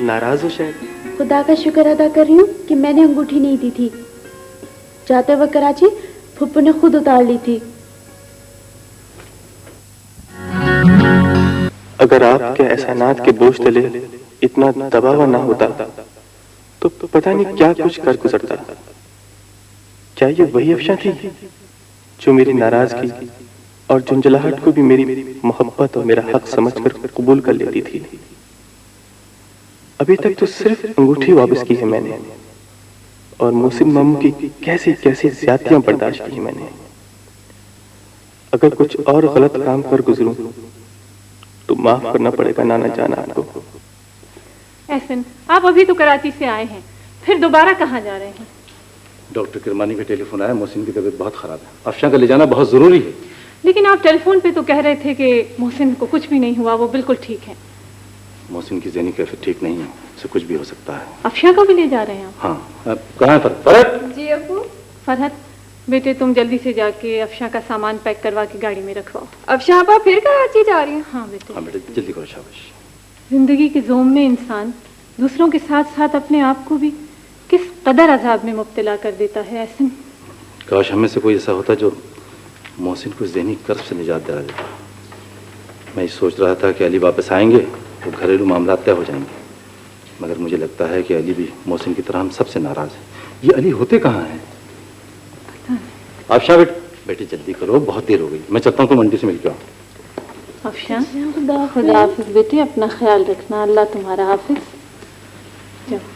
ناراض ہو شاید؟ خدا کا شکر ادا کر رہی ہوں کہ میں نے انگوٹھی نہیں دی تھی، جاتے وقت کراچی پھپھو نے خود اتار لی تھی۔ اگر آپ کے احسانات کے بوجھ تلے اتنا دبا ہوا نہ ہوتا تو پتہ نہیں کیا کچھ کر گزرتا۔ کیا یہ وہی افشاں تھی جو میری ناراضگی اور جھنجھلاہٹ کو بھی میری محبت اور میرا حق سمجھ کر قبول کر لیتی تھی؟ ابھی تک تو صرف انگوٹھی واپس کی ہے میں نے، اور محسن ماموں کی کیسی کیسی زیادتیاں برداشت کی میں نے۔ اگر کچھ اور غلط کام کر گزروں تو معاف کرنا پڑے گا نانا جان آپ کو۔ احسن، آپ ابھی تو کراچی سے آئے ہیں، پھر دوبارہ کہاں جا رہے ہیں؟ ڈاکٹر کرمانی کا ٹیلی فون آیا، محسن کی طبیعت بہت خراب ہے، افشاں کا لے جانا بہت ضروری ہے۔ لیکن آپ ٹیلی فون پہ تو کہہ رہے تھے کہ محسن کو کچھ بھی نہیں ہوا، وہ بالکل ٹھیک ہے۔ محسن کی ذہنی کیفیت ٹھیک نہیں ہے، اسے کچھ بھی ہو سکتا ہے۔ افشاں کو بھی لے جا رہے ہیں آپ؟ ہاں، کہاں ہے فرحت؟ جی ابو۔ فرحت بیٹے، تم جلدی سے جا کے افشاں کا سامان پیک کروا کے گاڑی میں رکھواؤ۔ افشاں آپ پھر کراچی جا رہی ہیں؟ ہاں بیٹے۔ ہاں بیٹے جلدی کرو، شاباش۔ زندگی کے زوم میں انسان دوسروں کے ساتھ ساتھ اپنے آپ کو بھی کس قدر عذاب میں مبتلا کر دیتا ہے۔ احسن، کاش ہمیں سے کوئی ایسا ہوتا جو محسن کو ذہنی کرب سے نجات دلا دیتا۔ میں یہ سوچ رہا تھا کہ علی واپس آئیں گے تو گھریلو معاملات طے ہو جائیں گے، مگر مجھے لگتا ہے کہ علی بھی محسن کی طرح ہم سب سے ناراض ہے۔ یہ علی ہوتے کہاں ہیں؟ افشاں بیٹی جلدی کرو، بہت دیر ہو گئی، میں چلتا ہوں تو منڈی سے مل کے آؤں۔ افشاں خدا حافظ بیٹے، اپنا خیال رکھنا، اللہ تمہارا حافظ۔ جاؤ۔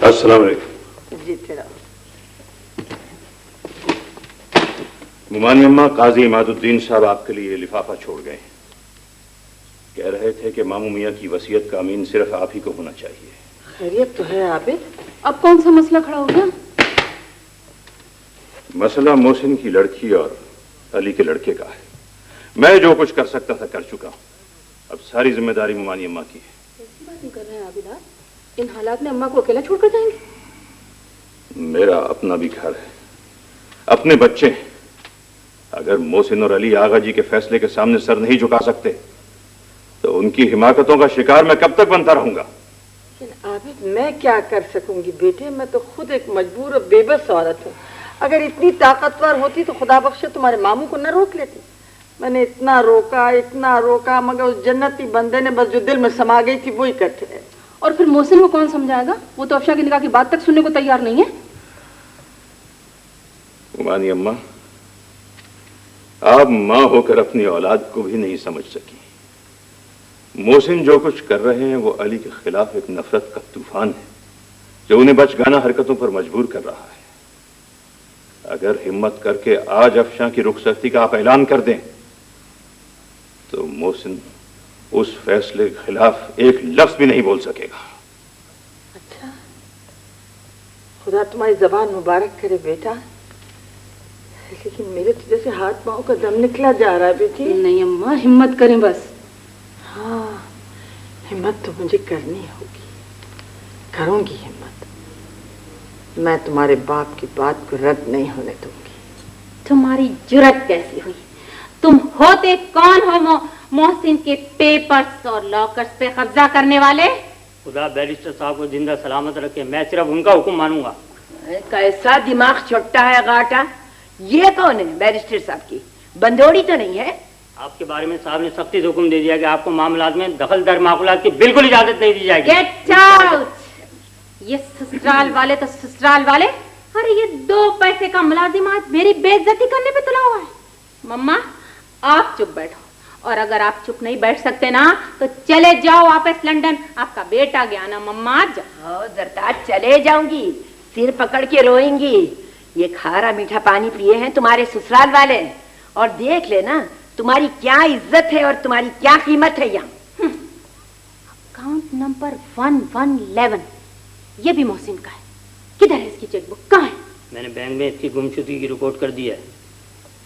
السلام علیکم۔ جی تیرا ممانی اماں، قاضی عماد الدین صاحب آپ کے لیے لفافہ چھوڑ گئے ہیں۔ کہہ رہے تھے کہ ماموں میاں کی وصیت کا امین صرف آپ ہی کو ہونا چاہیے۔ خیریت تو ہے عابد؟ اب کون سا مسئلہ کھڑا ہو گیا؟ مسئلہ محسن کی لڑکی اور علی کے لڑکے کا ہے۔ میں جو کچھ کر سکتا تھا کر چکا ہوں، اب ساری ذمہ داری ممانی اماں کی ہے۔ ایسی بات نہیں کر رہے ہیں عابدہ، ان حالات میں اماں کو اکیلا چھوڑ کر جائیں گے؟ میرا اپنا بھی گھر ہے، اپنے بچے ہیں۔ اگر محسن اور علی آغا جی کے فیصلے کے سامنے سر نہیں جھکا سکتے تو ان کی حماقتوں کا شکار میں کب تک بنتا رہوں گا؟ لیکن عابد میں کیا کر سکوں گی بیٹے، میں تو خود ایک مجبور اور بے بس عورت ہوں۔ اگر اتنی طاقتور ہوتی تو خدا بخشے تمہارے ماموں کو نہ روک لیتی۔ میں نے اتنا روکا مگر اس جنتی بندے نے بس جو دل میں سما گئی تھی وہی کرتے رہے۔ اور پھر محسن کو کون سمجھائے گا؟ وہ تو افشاں کی نکاح کی بات تک سننے کو تیار نہیں ہے۔ उमानी अम्मा, आप मां होकर अपनी औलाद को भी नहीं समझ सकी। मोहसिन जो कुछ कर रहे हैं वो अली के खिलाफ एक नफरत का तूफान है जो उन्हें बचगाना हरकतों पर मजबूर कर रहा है। अगर हिम्मत करके आज अफशां की रुखसती का आप ऐलान कर दें तो मोहसिन उस फैसले के खिलाफ एक लफ्ज भी नहीं बोल सकेगा। अच्छा, खुदा तुम्हारी जबान मुबारक करे बेटा, लेकिन मेरे तो जैसे हाथ पांव का दम निकला जा रहा है बेटी। नहीं अम्मा, हिम्मत करें बस। हाँ, हिम्मत तो मुझे करनी होगी, करूंगी हिम्मत। मैं तुम्हारे बाप की बात को रद्द नहीं होने दूंगी। तुम्हारी जुर्रत कैसी हुई? तुम होते कौन हो मोहसिन के पेपर्स और लॉकर्स पे कब्जा करने वाले? खुदा बैरिस्टर साहब को जिंदा सलामत रखे, मैं सिर्फ उनका हुक्म मानूंगा। कैसा दिमाग छोटा है गाटा। ये कौन है? बैरिस्टर साहब की बंदोड़ी तो नहीं है? आपके बारे में साहब ने सख्ती से हुक्म दे दिया कि आपको मामलात में दखल दर मामलात की बिल्कुल इजाजत नहीं दी जाएगी। Get out! ये ससुराल वाले तो ससुराल वाले, अरे ये 2 पैसे का मुलाजिम आज मेरी बेइज्जती करने पे तुला हुआ है। मम्मा आप चुप बैठो, और अगर आप चुप नहीं बैठ सकते ना तो चले जाओ वापस लंदन। आपका बेटा गया ना मम्मा, जाओ। जरदाद चले जाऊंगी, सिर पकड़ के रोएंगी। ये खारा मीठा पानी पिए हैं तुम्हारे ससुराल वाले, और देख लेना तुम्हारी क्या इज्जत है और तुम्हारी क्या कीमत है यहाँ। अकाउंट नंबर 1111, ये भी मोहसिन का है। किधर है इसकी चेकबुक? कहाँ है? मैंने बैंक में इसकी गुमशुदगी की रिपोर्ट कर दी है।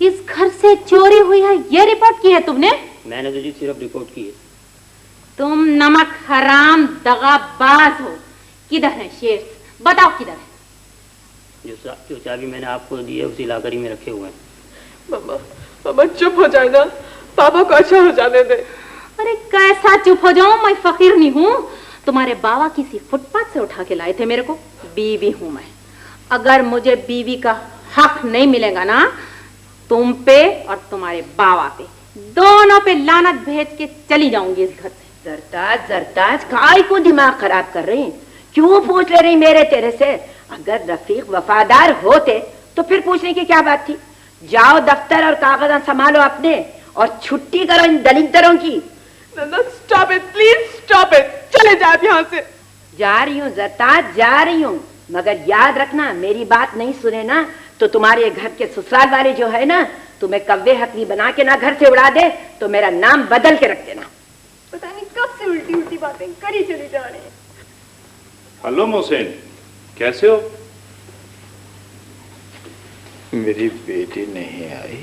इस घर से चोरी हुई है ये रिपोर्ट की है तुमने? मैंने तो जी सिर्फ रिपोर्ट की है। तुम नमक हराम दगाबाज हो। किधर है शेर? बताओ किधर है? जो चाबी मैंने आपको दी है उसी लाकरी में रखे हुए हैं। मम्मा, मम्मा चुप हो जाए ना, पापा को अच्छा हो जाने दे। अरे कैसा चुप हो जाऊं? मैं फकीर नहीं हूँ। तुम्हारे बाबा किसी फुटपाथ से उठा के लाए थे मेरे को। बीवी हूं मैं। अगर मुझे बीवी का हक नहीं मिलेगा ना, तुम पे और तुम्हारे बाबा पे, दोनों पे लानत भेज के चली जाऊंगी इस घर से। जरताज काय को दिमाग खराब कर रही? क्यों पूछ ले रही मेरे तेरे से? अगर रफीक वफादार होते तो फिर पूछने की क्या बात थी? जाओ दफ्तर और कागजात संभालो अपने, और छुट्टी करो इन दलिंदरों की। Stop it, please stop it. चले जाओ यहाँ से। जा रही हूँ जरताज, जा रही हूँ, मगर याद रखना मेरी बात नहीं सुने ना तो तुम्हारे घर के ससुराल वाले जो है ना, तुम्हें कव्वे हकनी बना के ना घर से उड़ा दे तो मेरा नाम बदल के रख देना। पता नहीं कब से उल्टी उल्टी बातें करी चली जा रही हैं। हेलो मोहसिन, कैसे हो? मेरी बेटी नहीं आई।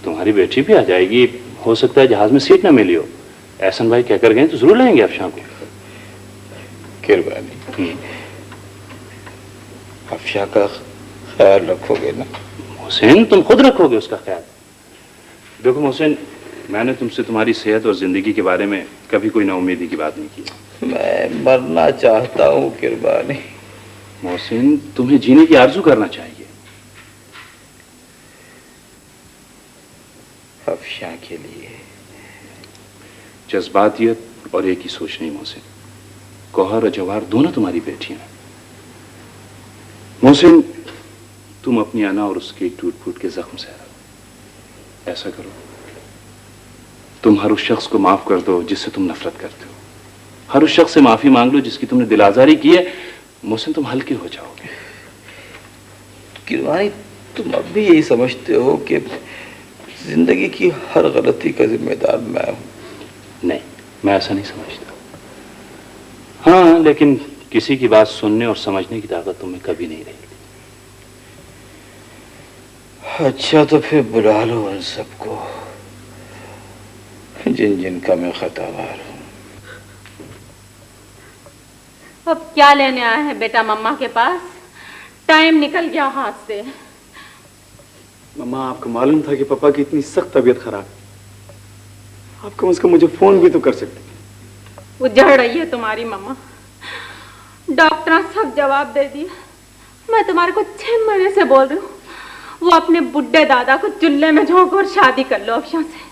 तुम्हारी बेटी भी आ जाएगी, हो सकता है जहाज में सीट ना मिली हो। एहसन भाई कहकर गए तो जरूर लेंगे अफशां को। किरबानी, अफशां का ख्याल रखोगे ना? मोहसिन तुम खुद रखोगे उसका ख्याल। देखो मोहसिन, मैंने तुमसे तुम्हारी सेहत और जिंदगी के बारे में कभी कोई नाउमीदी की बात नहीं की। मैं मरना चाहता हूँ किरबानी। मोहसिन तुम्हें जीने की आरजू करना चाहिए। अफशां के लिए जज्बातियत और एक ही सोच नहीं मोहसिन। गौहर और जवाहर दोनों तुम्हारी बेटियां हैं। मोहसिन तुम अपनी अना और उसके टूट फूट के जख्म से ऐसा करो, तुम हर उस शख्स को माफ कर दो जिससे तुम नफरत करते हो। हर उस शख्स से माफी मांग लो जिसकी तुमने दिल आजारी की है। मोहसिन तुम हल्के हो जाओगे। किरबानी, तुम अब भी यही समझते हो कि जिंदगी की हर गलती का जिम्मेदार मैं हूं? नहीं, मैं ऐसा नहीं समझता। हाँ, लेकिन किसी की बात सुनने और समझने की ताकत तुम्हें कभी नहीं रही। अच्छा तो फिर बुला लो उन सबको जिन जिनका मैं खतावार हूं। अब क्या लेने आया है बेटा मम्मा के पास? टाइम निकल गया हाथ से। मम्मा, आपको मालूम था कि पापा की इतनी सख्त तबीयत खराब है। आप कम से कम मुझे फोन भी तो कर सकते। उजड़ रही है तुम्हारी मम्मा। डॉक्टर सब जवाब दे दिए। मैं तुम्हारे को 6 महीने से बोल रही हूँ, वो अपने बुड्ढे दादा को चूल्हे में झोंक और शादी कर लो अफशां से।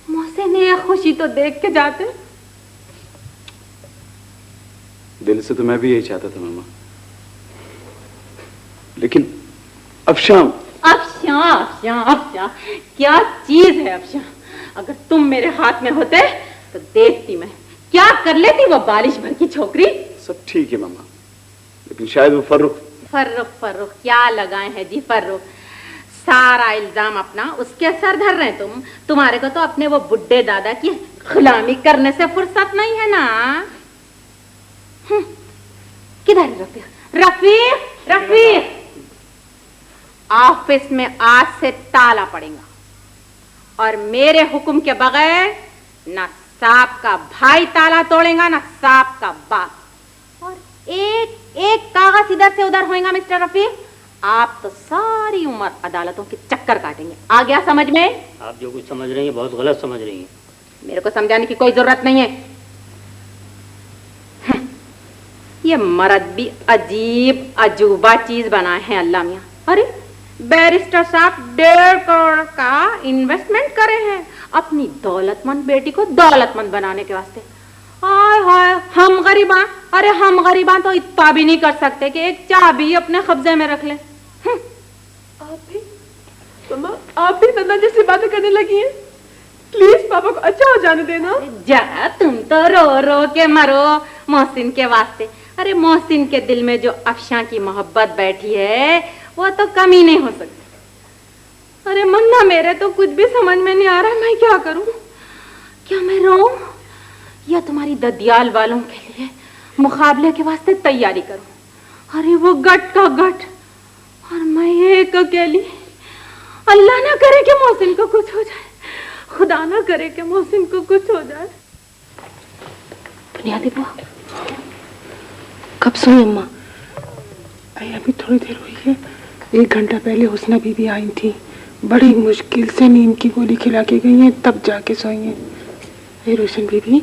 मोहसिन ने यह खुशी तो देख के जाते। दिल से तो मैं भी यही चाहता था मम्मा, लेकिन अफशान अफशां अफशां अफशां क्या चीज है अफशां। अगर तुम मेरे हाथ में होते तो देखती मैं क्या कर लेती वो बालिश भर की छोकरी। सब ठीक है मामा, लेकिन शायद वो फर्रुख फर्रुख क्या लगाए हैं जी फर्रुख। सारा इल्जाम अपना उसके सर धर रहे हैं तुम्हारे को तो अपने वो बुड्ढे दादा की गुलामी करने से फुर्सत नहीं है ना। किधर है रफीक रफीक रफीक। ऑफिस में आज से ताला पड़ेगा और मेरे हुक्म के बगैर ना सांप का भाई ताला तोड़ेगा ना सांप का बाप। और एक एक कागज इधर से उधर होएगा मिस्टर रफीक, आप तो सारी उम्र अदालतों के चक्कर काटेंगे। आ गया समझ में? आप जो कुछ समझ रही हैं बहुत गलत समझ रही हैं। मेरे को समझाने की कोई जरूरत नहीं है। ये मर्द भी अजीब अजूबा चीज बनाए हैं अल्लाह मियां। अरे बैरिस्टर साहब 1.5 करोड़ का इन्वेस्टमेंट करे हैं अपनी दौलतमंद बेटी को दौलतमंद बनाने के वास्ते। हाय हाय हम गरीबां, अरे हम गरीबां तो इतना भी नहीं कर सकते कि एक चाबी अपने कब्जे में रख ले। आप भी मम्मा, आप भी नन्ना जैसी बातें करने लगी हैं। प्लीज पापा को अच्छा हो जाने देना। जा तुम तो रो रो के मरो मोहसिन के वास्ते। अरे मोहसिन के दिल में जो अफशां की मोहब्बत बैठी है वो तो कमी नहीं हो सकती। अरे मन्ना मेरे तो कुछ भी समझ में नहीं आ रहा, मैं क्या करूं? क्या मैं रोऊं या तुम्हारी ददियाल वालों के लिए मुकाबले के वास्ते तैयारी करूं? अरे वो गट का गट और मैं एक अकेली। अल्लाह ना करे कि मोहसिन को कुछ हो जाए, खुदा ना करे कि मोहसिन को कुछ हो जाए। बुनियादी बुआ कब सोई अम्मा? अभी थोड़ी देर हुई है। 1 घंटा पहले हुस्ना बीबी आई थी, बड़ी मुश्किल से नींद की गोली खिला के गई हैं, तब जाके सोई हैं। रोशन बीबी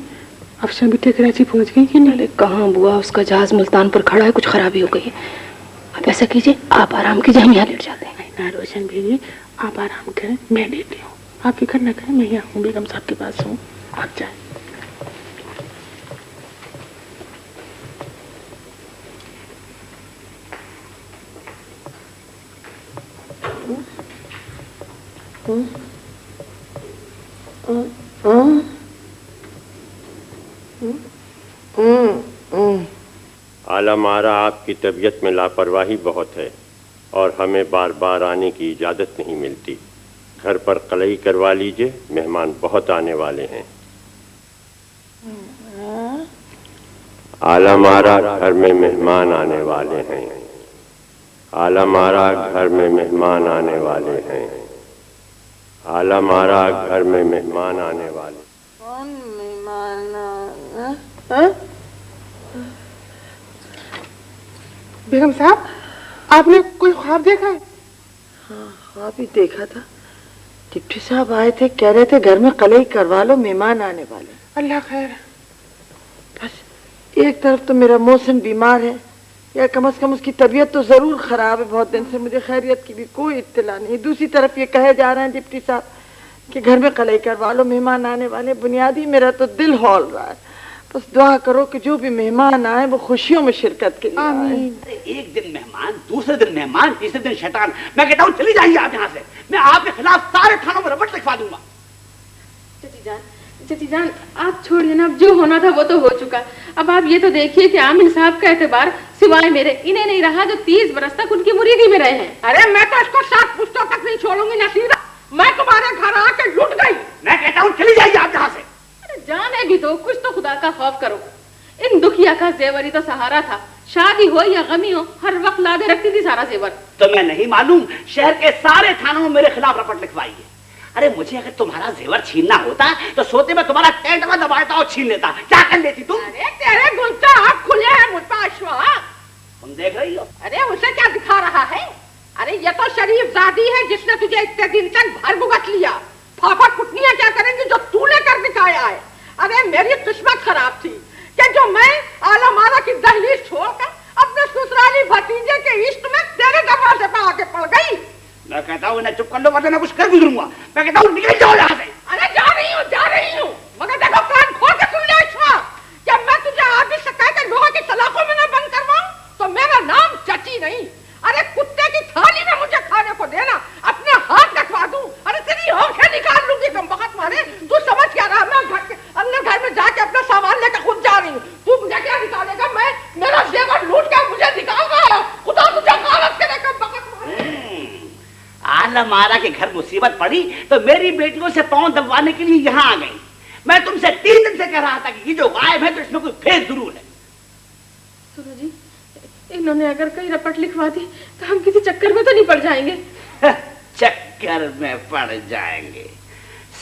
अफशां बिटिया कराची पहुंच गई कि नहीं? कहाँ बुआ, उसका जहाज मुल्तान पर खड़ा है, कुछ खराबी हो गई है। आप ऐसा कीजिए, आप आराम कीजिए, हम यहाँ लेट जाते हैं। ना रोशन बीबी आप आराम करें, मैं लेटी हूँ, आप फिक्र न करें, मैं यहाँ हूँ, बेगम साहब के पास हूँ, आप जाए। आला मारा आपकी तबीयत में लापरवाही बहुत है और हमें बार बार आने की इजाज़त नहीं मिलती। घर पर कलई करवा लीजिए, मेहमान बहुत आने वाले हैं। आला मारा घर में मेहमान आने वाले हैं। आला मारा घर में मेहमान आने वाले हैं। आला मारा घर में मेहमान आने वाले। कौन मेहमान? बेगम साहब आपने कोई ख्वाब देखा है? हाँ ख्वाब ही देखा था। डिप्टी साहब आए थे, कह रहे थे घर में कलई करवा लो, मेहमान आने वाले। अल्लाह खैर। बस एक तरफ तो मेरा मोहसिन बीमार है, या कम से कम उसकी तबीयत तो जरूर खराब है, बहुत दिन से मुझे खैरियत की भी कोई इत्तला नहीं। दूसरी तरफ ये कहे जा रहे हैं डिप्टी साहब कि घर में कलई करवा लो, मेहमान आने वाले। बुनियादी मेरा तो दिल हौल रहा है। बस दुआ करो कि जो भी मेहमान आए वो खुशियों में शिरकत के लिए आए। एक दिन मेहमान, दूसरे दिन मेहमान, तीसरे दिन शैतान। मैं कहता हूँ चली जाइए आप यहाँ से, मैं आपके खिलाफ सारे थानों में रपट लिखवा दूंगा। चची जान आप छोड़िए ना, अब जो होना था वो तो हो चुका। अब आप ये तो देखिए कि आमिर साहब का एतबार सिवाय मेरे इन्हें नहीं रहा जो 30 बरस तक उनकी मुरीदी में रहे हैं। अरे मैं तो इसको 7 पुश्तों तक नहीं छोड़ूंगी नसीरा। मैं तुम्हारे घर आके लुट गई। मैं कहता हूँ चली जाइए आप यहाँ से। जाने भी तो कुछ तो खुदा का खौफ करो। इन दुखिया का जेवर ही तो सहारा था, शादी हो या गमी हो हर वक्त लादे रखती थी सारा जेवर। तुम्हें नहीं मालूम शहर के सारे थानों में मेरे खिलाफ रपट लिखवाई है। अरे मुझे अगर तुम्हारा जेवर छीनना होता तो सोते में तुम्हारा टेंट में दबाता और छीन लेता। क्या कर लेती तुम? अरे तेरे गुलता आप खुले हैं मुझ पर अश्वा। तुम देख रही हो? अरे उसे क्या दिखा रहा है? अरे ये तो शरीफ जादी है जिसने तुझे इतने दिन तक भर भुगत लिया। फाफा कुटनियां क्या करेंगी जो तूने कर दिखाया है? अरे मेरी किस्मत खराब थी कि जो मैं आला मारा की दहलीज छोड़कर अपने ससुराली भतीजे के इश्क में तेरे दरवाजे पर आके पड़ गई। मैं कहता हूँ इन्हें चुप कर लो वरना मैं कुछ कर गुजरूंगा। मैं कहता हूँ निकल जाओ यहाँ से। अरे जा रही हूँ मगर देखो कान खोल के सुन ले ईश्वर, जब मैं तुझे आगे से कहकर लोहा की सलाखों में न बंद करवाऊं तो मेरा नाम चची नहीं, अरे कुत्ते की थाली में मुझे खा अरे तू समझ क्या रहा? मैं अंदर घर में जाके अपना सामान लेकर खुद जा रही हूँ। तू मुझे क्या निकालेगा? मैं मेरा जेवर लूट कर मुझे निकालना। खुदा तुझे गलत करे कब बकत। आलम आरा के घर मुसीबत पड़ी तो मेरी बेटियों से पांव दबवाने के लिए यहाँ आ गई। मैं तुमसे 3 दिन से कह रहा था कि ये जो गायब है तो इसमें कोई फेस जरूर है। सुनो जी, इन्होंने अगर कहीं रपट लिखवा दी तो हम किसी चक्कर में तो नहीं पड़ जाएंगे? चक्कर में पड़ जाएंगे।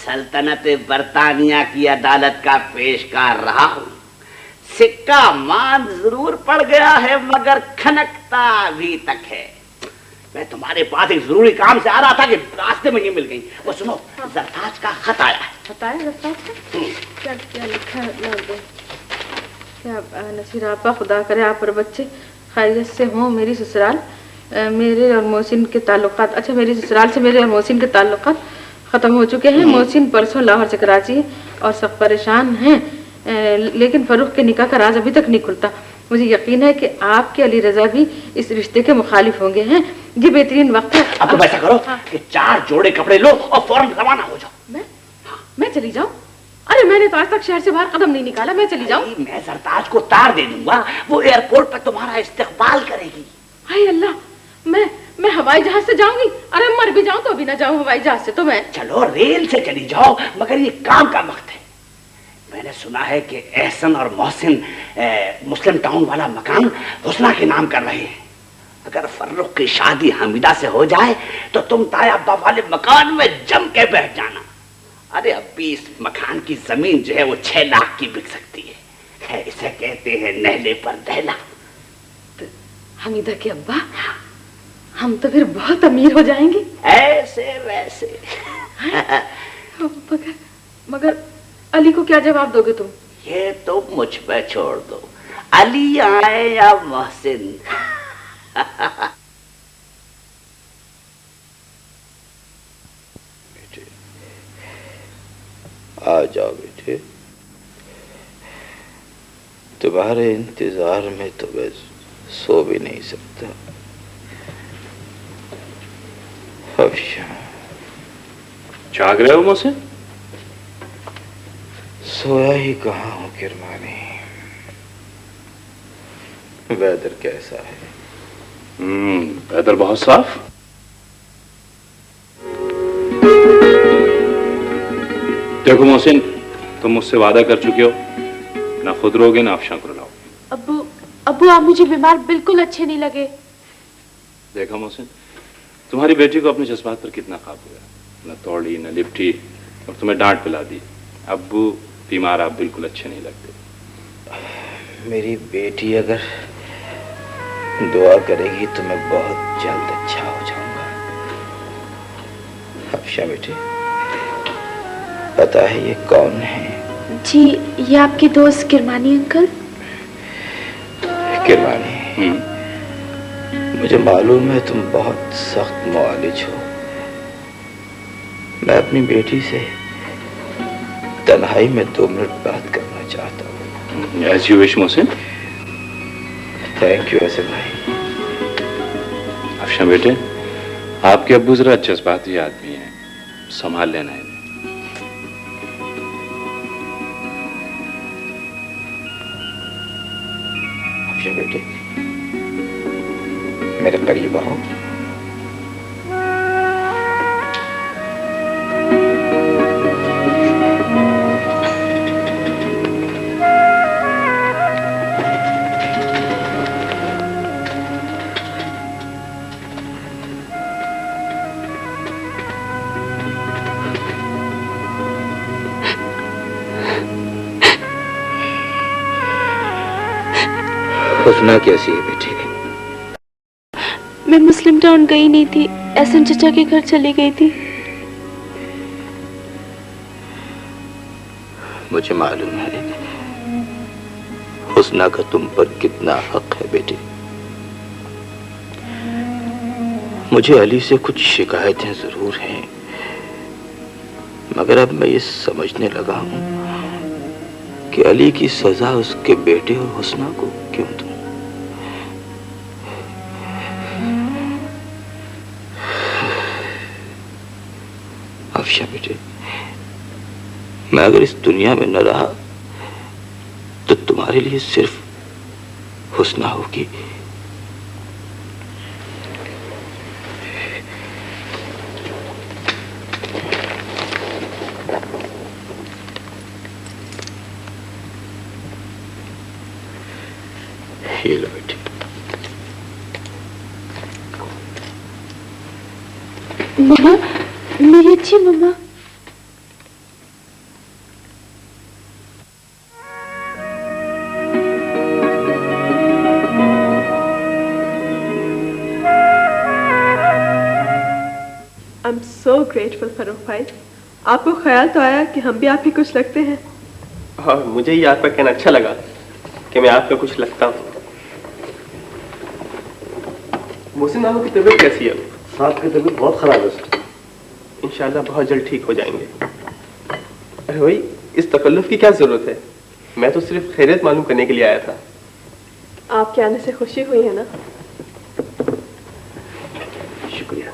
सल्तनत बरतानिया की अदालत का पेशकार रहा हूं। सिक्का मान जरूर पड़ गया है मगर खनकता अभी तक है। मैं तुम्हारे पास एक जरूरी काम से आ रहा था कि रास्ते में ये मिल गई। वो सुनो, जरताज का खत आया है। बताए जरताज का क्या क्या लिखा है? क्या नसीर आपा, खुदा करे आप और बच्चे खैरियत से हों। मेरी ससुराल मेरे और मोहसिन के ताल्लुकात, अच्छा मेरी ससुराल से मेरे और मोहसिन के ताल्लुकात ख़त्म हो चुके हैं। मोहसिन परसों लाहौर से कराची और सब परेशान हैं, लेकिन फरूख के निकाह का राज अभी तक नहीं खुलता। मुझे यकीन है कि आपके अली रजा भी इस रिश्ते के मुखालिफ होंगे हैं। ये बेहतरीन वक्त है। अब तो ऐसा करो कि 4 जोड़े कपड़े लो और फौरन रवाना हो जाओ। मैं चली जाऊं? अरे मैंने तो आज तक शहर से बाहर कदम नहीं निकाला, मैं चली जाऊं? मैं जरताज को तार दे दूंगा, वो एयरपोर्ट पर तुम्हारा इस्तकबाल करेगी। हाय अल्लाह, मैं हवाई जहाज से जाऊंगी? अरे मर भी जाऊं तो भी ना जाऊं हवाई जहाज से। तो मैं चलो रेल से चली जाओ, मगर ये काम का वक्त है। मैंने सुना है कि एहसन और मोहसिन मुस्लिम टाउन वाला मकान हुस्ना के नाम कर रहे हैं। अगर फर्रुख की शादी हमीदा से हो जाए तो तुम तायाबा वाले मकान में जम के बैठ जाना। अरे अभी इस मकान की जमीन जो है वो 6 लाख की बिक सकती है। इसे कहते हैं नहले पर दहला। तो हमीदा के अब्बा, हम तो फिर बहुत अमीर हो जाएंगे। ऐसे वैसे। मगर अली को क्या जवाब दोगे तुम? ये तुम मुझ पे छोड़ दो। अली आए या मोहसिन। बेटे आ जाओ बेटे, तुम्हारे इंतजार में तो मैं सो भी नहीं सकता। जाग रहे हो मोहसिन? सोया ही कहाँ हूँ किरमानी। वेदर कैसा है? वेदर बहुत साफ। देखो मोहसिन, तुम मुझसे वादा कर चुके हो, ना खुद रोगे ना अफशां को रुलाओगे। अब्बू आप मुझे बीमार बिल्कुल अच्छे नहीं लगे। देखा मोहसिन, तुम्हारी बेटी को अपने जज्बात पर कितना काबू है। न तोड़ी न लिपटी और तुम्हें डांट पिला दी। अब्बू बीमार आप बिल्कुल अच्छे नहीं लगते। मेरी बेटी अगर दुआ करेगी तो मैं बहुत जल्द अच्छा हो जाऊंगा। अफशा बेटी, पता है ये कौन है? जी, ये आपके दोस्त किरमानी अंकल। किरमानी, मुझे मालूम है तुम बहुत सख्त मुआलिज हो। मैं अपनी बेटी से तन्हाई में 2 मिनट बात करना चाहता हूँ। As you wish, Mohsin. Thank you ऐसे भाई। अफशा बेटे, आपके अब्बू जरा जज्बाती आदमी हैं, संभाल लेना है। अफशा बेटे, मेरे करीब आओ। हुस्ना कैसी है बेटी? मैं मुस्लिम टाउन गई नहीं थी, एहसन चचा के घर चली गई थी। मुझे मालूम है हुस्ना का तुम पर कितना हक है बेटी। मुझे अली से कुछ शिकायतें जरूर हैं, मगर अब मैं ये समझने लगा हूं कि अली की सजा उसके बेटे और हुस्ना को क्यों दूं। अफशा बेटे, میں اگر اس دنیا میں نہ رہا تو تمہارے لیے صرف حسنہ ہوگی. یہ لو بیٹی. ماما، میری اچھی ماما. I'm so grateful فاروق بھائی. آپ کو خیال تو آیا کہ ہم بھی آپ کے کچھ لگتے ہیں. اور مجھے یہ آپ کا کہنا اچھا لگا کہ میں آپ کا کچھ لگتا ہوں. محسن ماموں کی طبیعت کیسی ہے؟ صاحب کی طبیعت بہت خراب ہے. انشاءاللہ بہت جلد ٹھیک ہو جائیں گے. ارے بھائی اس تکلف کی کیا ضرورت ہے؟ میں تو صرف خیریت معلوم کرنے کے لیے آیا تھا. آپ کے آنے سے خوشی ہوئی ہے نا؟ شکریہ.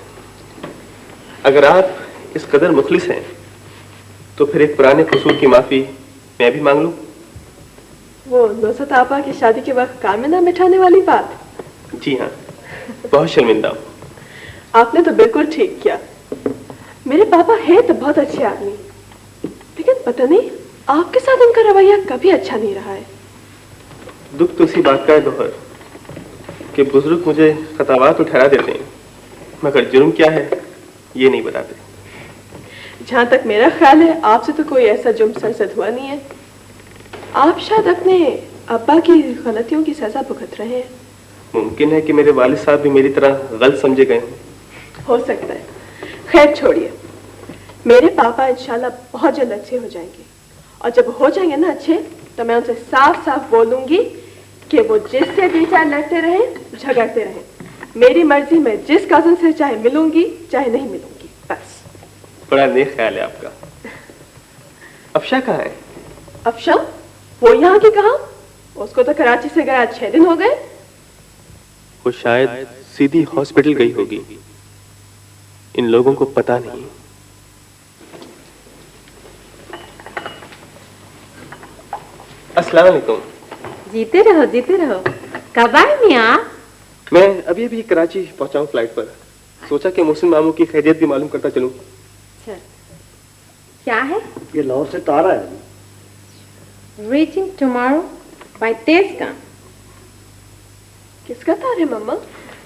اگر آپ اس قدر مخلص ہیں تو پھر ایک پرانے قصور کی معافی میں بھی مانگ لوں. وہ نوسط آپا کی شادی کے وقت کان میں نہ مٹھانے والی بات. جی ہاں، بہت شرمندہ ہوں. آپ نے تو بالکل ٹھیک کیا. میرے پاپا ہے تو بہت اچھے آدمی، لیکن پتہ نہیں آپ کے ساتھ ان کا رویہ کبھی اچھا نہیں رہا ہے. دکھ تو اسی بات کا ہے گوہر کہ بزرگ مجھے خطاوات تو ٹھہرا دیتے ہیں مگر جرم کیا ہے یہ نہیں بتاتے. جہاں تک میرا خیال ہے آپ سے تو کوئی ایسا جرم سرزد ہوا نہیں ہے. آپ شاید اپنے ابا کی غلطیوں کی سزا بھگت رہے ہیں. ممکن ہے کہ میرے والد صاحب بھی میری طرح غلط سمجھے گئے ہوں. ہو سکتا ہے. خیر چھوڑیے. میرے پاپا انشاءاللہ بہت جلد اچھے ہو جائیں گے، اور جب ہو جائیں گے نا اچھے تو میں ان سے صاف صاف بولوں گی کہ وہ جس سے بھی چاہے لڑتے رہیں جھگڑتے رہیں. میری مرضی، میں جس کزن سے چاہے ملوں گی چاہے نہیں ملوں گی. بس. بڑا نیک خیال ہے آپ کا. افشا کہاں ہے؟ افشا وہ یہاں کی کہاں؟ اس کو تو کراچی سے گیا 6 دن ہو گئے. وہ شاید سیدھی ہاسپٹل گئی ہوگی. ان لوگوں کو پتہ نہیں. السلام علیکم. جیتے رہو جیتے رہو. کب آئے میاں؟ میں ابھی ابھی کراچی پہنچا ہوں فلائٹ پر. سوچا کہ محسن ماموں کی خیریت بھی معلوم کرتا چلوں. کیا ہے؟ یہ لاہور سے تارا ہے. ریچنگ ٹمارو بائی ٹیسٹ کا. کس کا تار ہے مما؟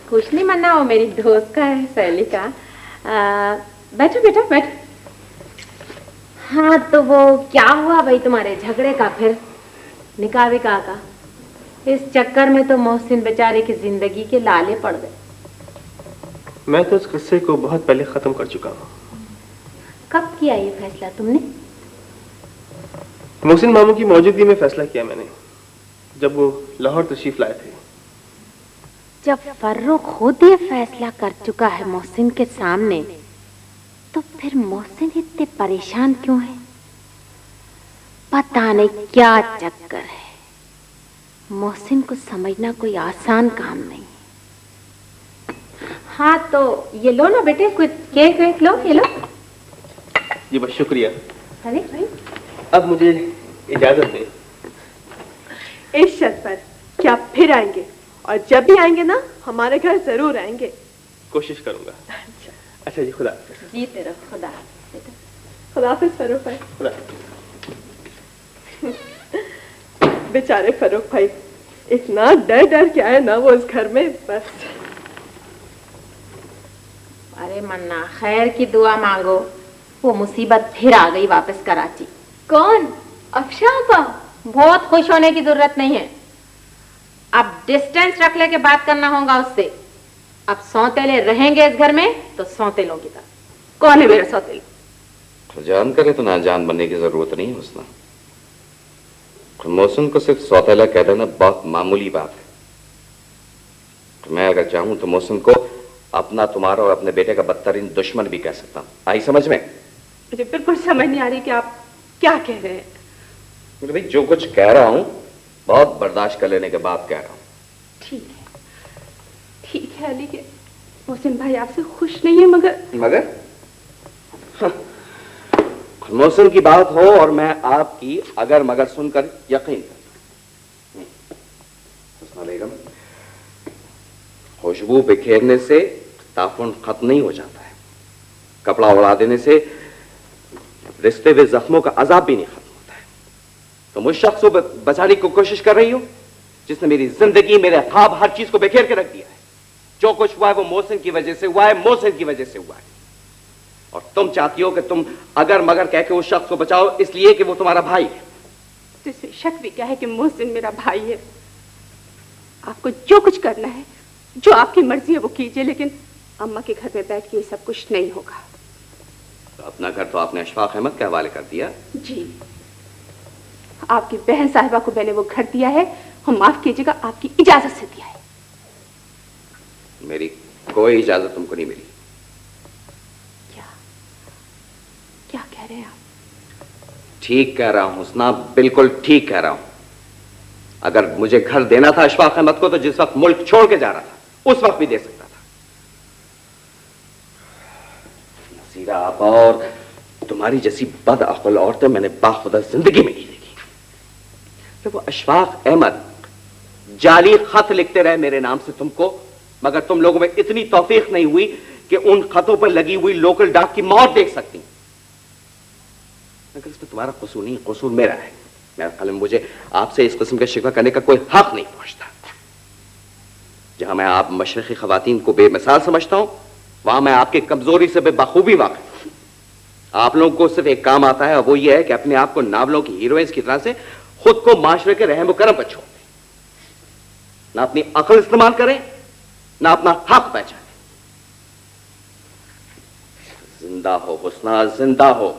کچھ نہیں منا، وہ میری دوست کا ہے، سہیلی کا. بیٹھو بیٹھو بیٹھو. ہاں تو وہ کیا ہوا بھائی تمہارے جھگڑے کا؟ پھر نکاح وکاح کا؟ اس چکر میں تو محسن بیچارے کی زندگی کے لالے پڑ گئے. میں تو اس قصے کو بہت پہلے ختم کر چکا ہوں. کب کیا یہ فیصلہ تم نے؟ محسن ماموں کی موجودگی میں فیصلہ کیا میں نے، جب وہ لاہور تشریف لائے تھے. جب فروخ خود یہ فیصلہ کر چکا ہے محسن کے سامنے تو پھر محسن اتنے پریشان کیوں ہے؟ پتہ نہیں کیا چکر ہے. محسن کو سمجھنا کوئی آسان کام نہیں. ہاں تو یہ لو نا بیٹے، کچھ کیک ویک لو. یہ لو. جی بس شکریہ. ارے بھائی اب مجھے اجازت دیں. اس شرط پر کہ آپ پھر آئیں گے، اور جب بھی آئیں گے نا ہمارے گھر ضرور آئیں گے. کوشش کروں گا. اچھا جی، خدا حافظ. جیتے رہو. خدا خدا حافظ فاروق بھائی. خدا. بیچارے فاروق بھائی اتنا ڈر ڈر کے آئے نا وہ اس گھر میں. بس. ارے منا خیر کی دعا مانگو. وہ مصیبت پھر آ گئی واپس کراچی. کون؟ افشا آپا؟ بہت خوش ہونے کی ضرورت نہیں ہے. اب ڈسٹینس رکھ لے کے بات کرنا ہوگا اس سے. اب سوتیلے رہیں گے اس گھر میں تو سوتیلوں کی طرح. کون ہے میرا سوتیل؟ جان کرے تو نہ جان بننے کی ضرورت نہیں ہے حسنہ. محسن کو صرف سوتیلا کہہ دینا بہت معمولی بات ہے. میں اگر چاہوں تو محسن کو اپنا، تمہارا اور اپنے بیٹے کا بدترین دشمن بھی کہہ سکتا ہوں. آئی سمجھ میں؟ مجھے بالکل سمجھ نہیں آ رہی کہ آپ کیا کہہ رہے ہیں. بھائی جو کچھ کہہ رہا ہوں بہت برداشت کر لینے کے بعد کہہ رہا ہوں. ٹھیک ہے علی کہ محسن بھائی آپ سے خوش نہیں ہے، مگر मोहसिन की बात हो और मैं आपकी अगर मगर सुनकर यकीन कर। हुस्ना बेगम, खुशबू बिखेरने से ताफुन खत्म नहीं हो जाता है, कपड़ा उड़ा देने से रिश्ते हुए जख्मों का अजाब भी नहीं खत्म होता है। तुम उस शख्स को बचाने की कोशिश कर रही हो जिसने मेरी जिंदगी, मेरे ख्वाब, हर चीज को बिखेर के रख दिया है। जो कुछ हुआ है वो मोहसिन की वजह से हुआ है, मोहसिन की वजह से हुआ है। और तुम चाहती हो कि तुम अगर मगर कह के उस शख्स को बचाओ इसलिए कि वो तुम्हारा भाई है। तो इसमें शक भी क्या है कि मोहसिन मेरा भाई है। आपको जो कुछ करना है, जो आपकी मर्जी है वो कीजिए, लेकिन अम्मा के घर में बैठ के ये सब कुछ नहीं होगा। तो अपना घर तो आपने अशफाक अहमद के हवाले कर दिया। जी, आपकी बहन साहिबा को मैंने वो घर दिया है, और माफ कीजिएगा आपकी इजाजत से दिया है। मेरी कोई इजाजत तुमको नहीं मिली। क्या कह रहे हैं आप? ठीक कह रहा हूं हुस्ना, बिल्कुल ठीक कह रहा हूं। अगर मुझे घर देना था अशफाक अहमद को तो जिस वक्त मुल्क छोड़ के जा रहा था उस वक्त भी दे सकता था। नसीरा आपा और तुम्हारी जैसी बदअक्ल औरतें मैंने बाखुदा जिंदगी में नहीं देखी। कि वो अशफाक अहमद जाली खत लिखते रहे मेरे नाम से तुमको, मगर तुम लोगों में इतनी तौफीक नहीं हुई कि उन खतों पर लगी हुई लोकल डाक की मौत देख सकती। मगर इसमें तुम्हारा कसूर नहीं, कसूर मेरा है। मेरा ख्याल में मुझे आपसे इस किस्म का शिकवा करने का कोई हक नहीं पहुंचता। जहां मैं आप मशरकी खवातीन को बेमिसाल समझता हूं, वहां मैं आपकी कमजोरी से बखूबी वाकिफ हूं। आप लोगों को सिर्फ एक काम आता है और वो ये है कि अपने आप को नावलों की हीरोइंस की तरह से खुद को माशरे के रहम करम पर छोड़ दें। ना अपनी अक्ल इस्तेमाल करें, ना अपना हक पहचाने। जिंदा हो हुस्ना, जिंदा हो।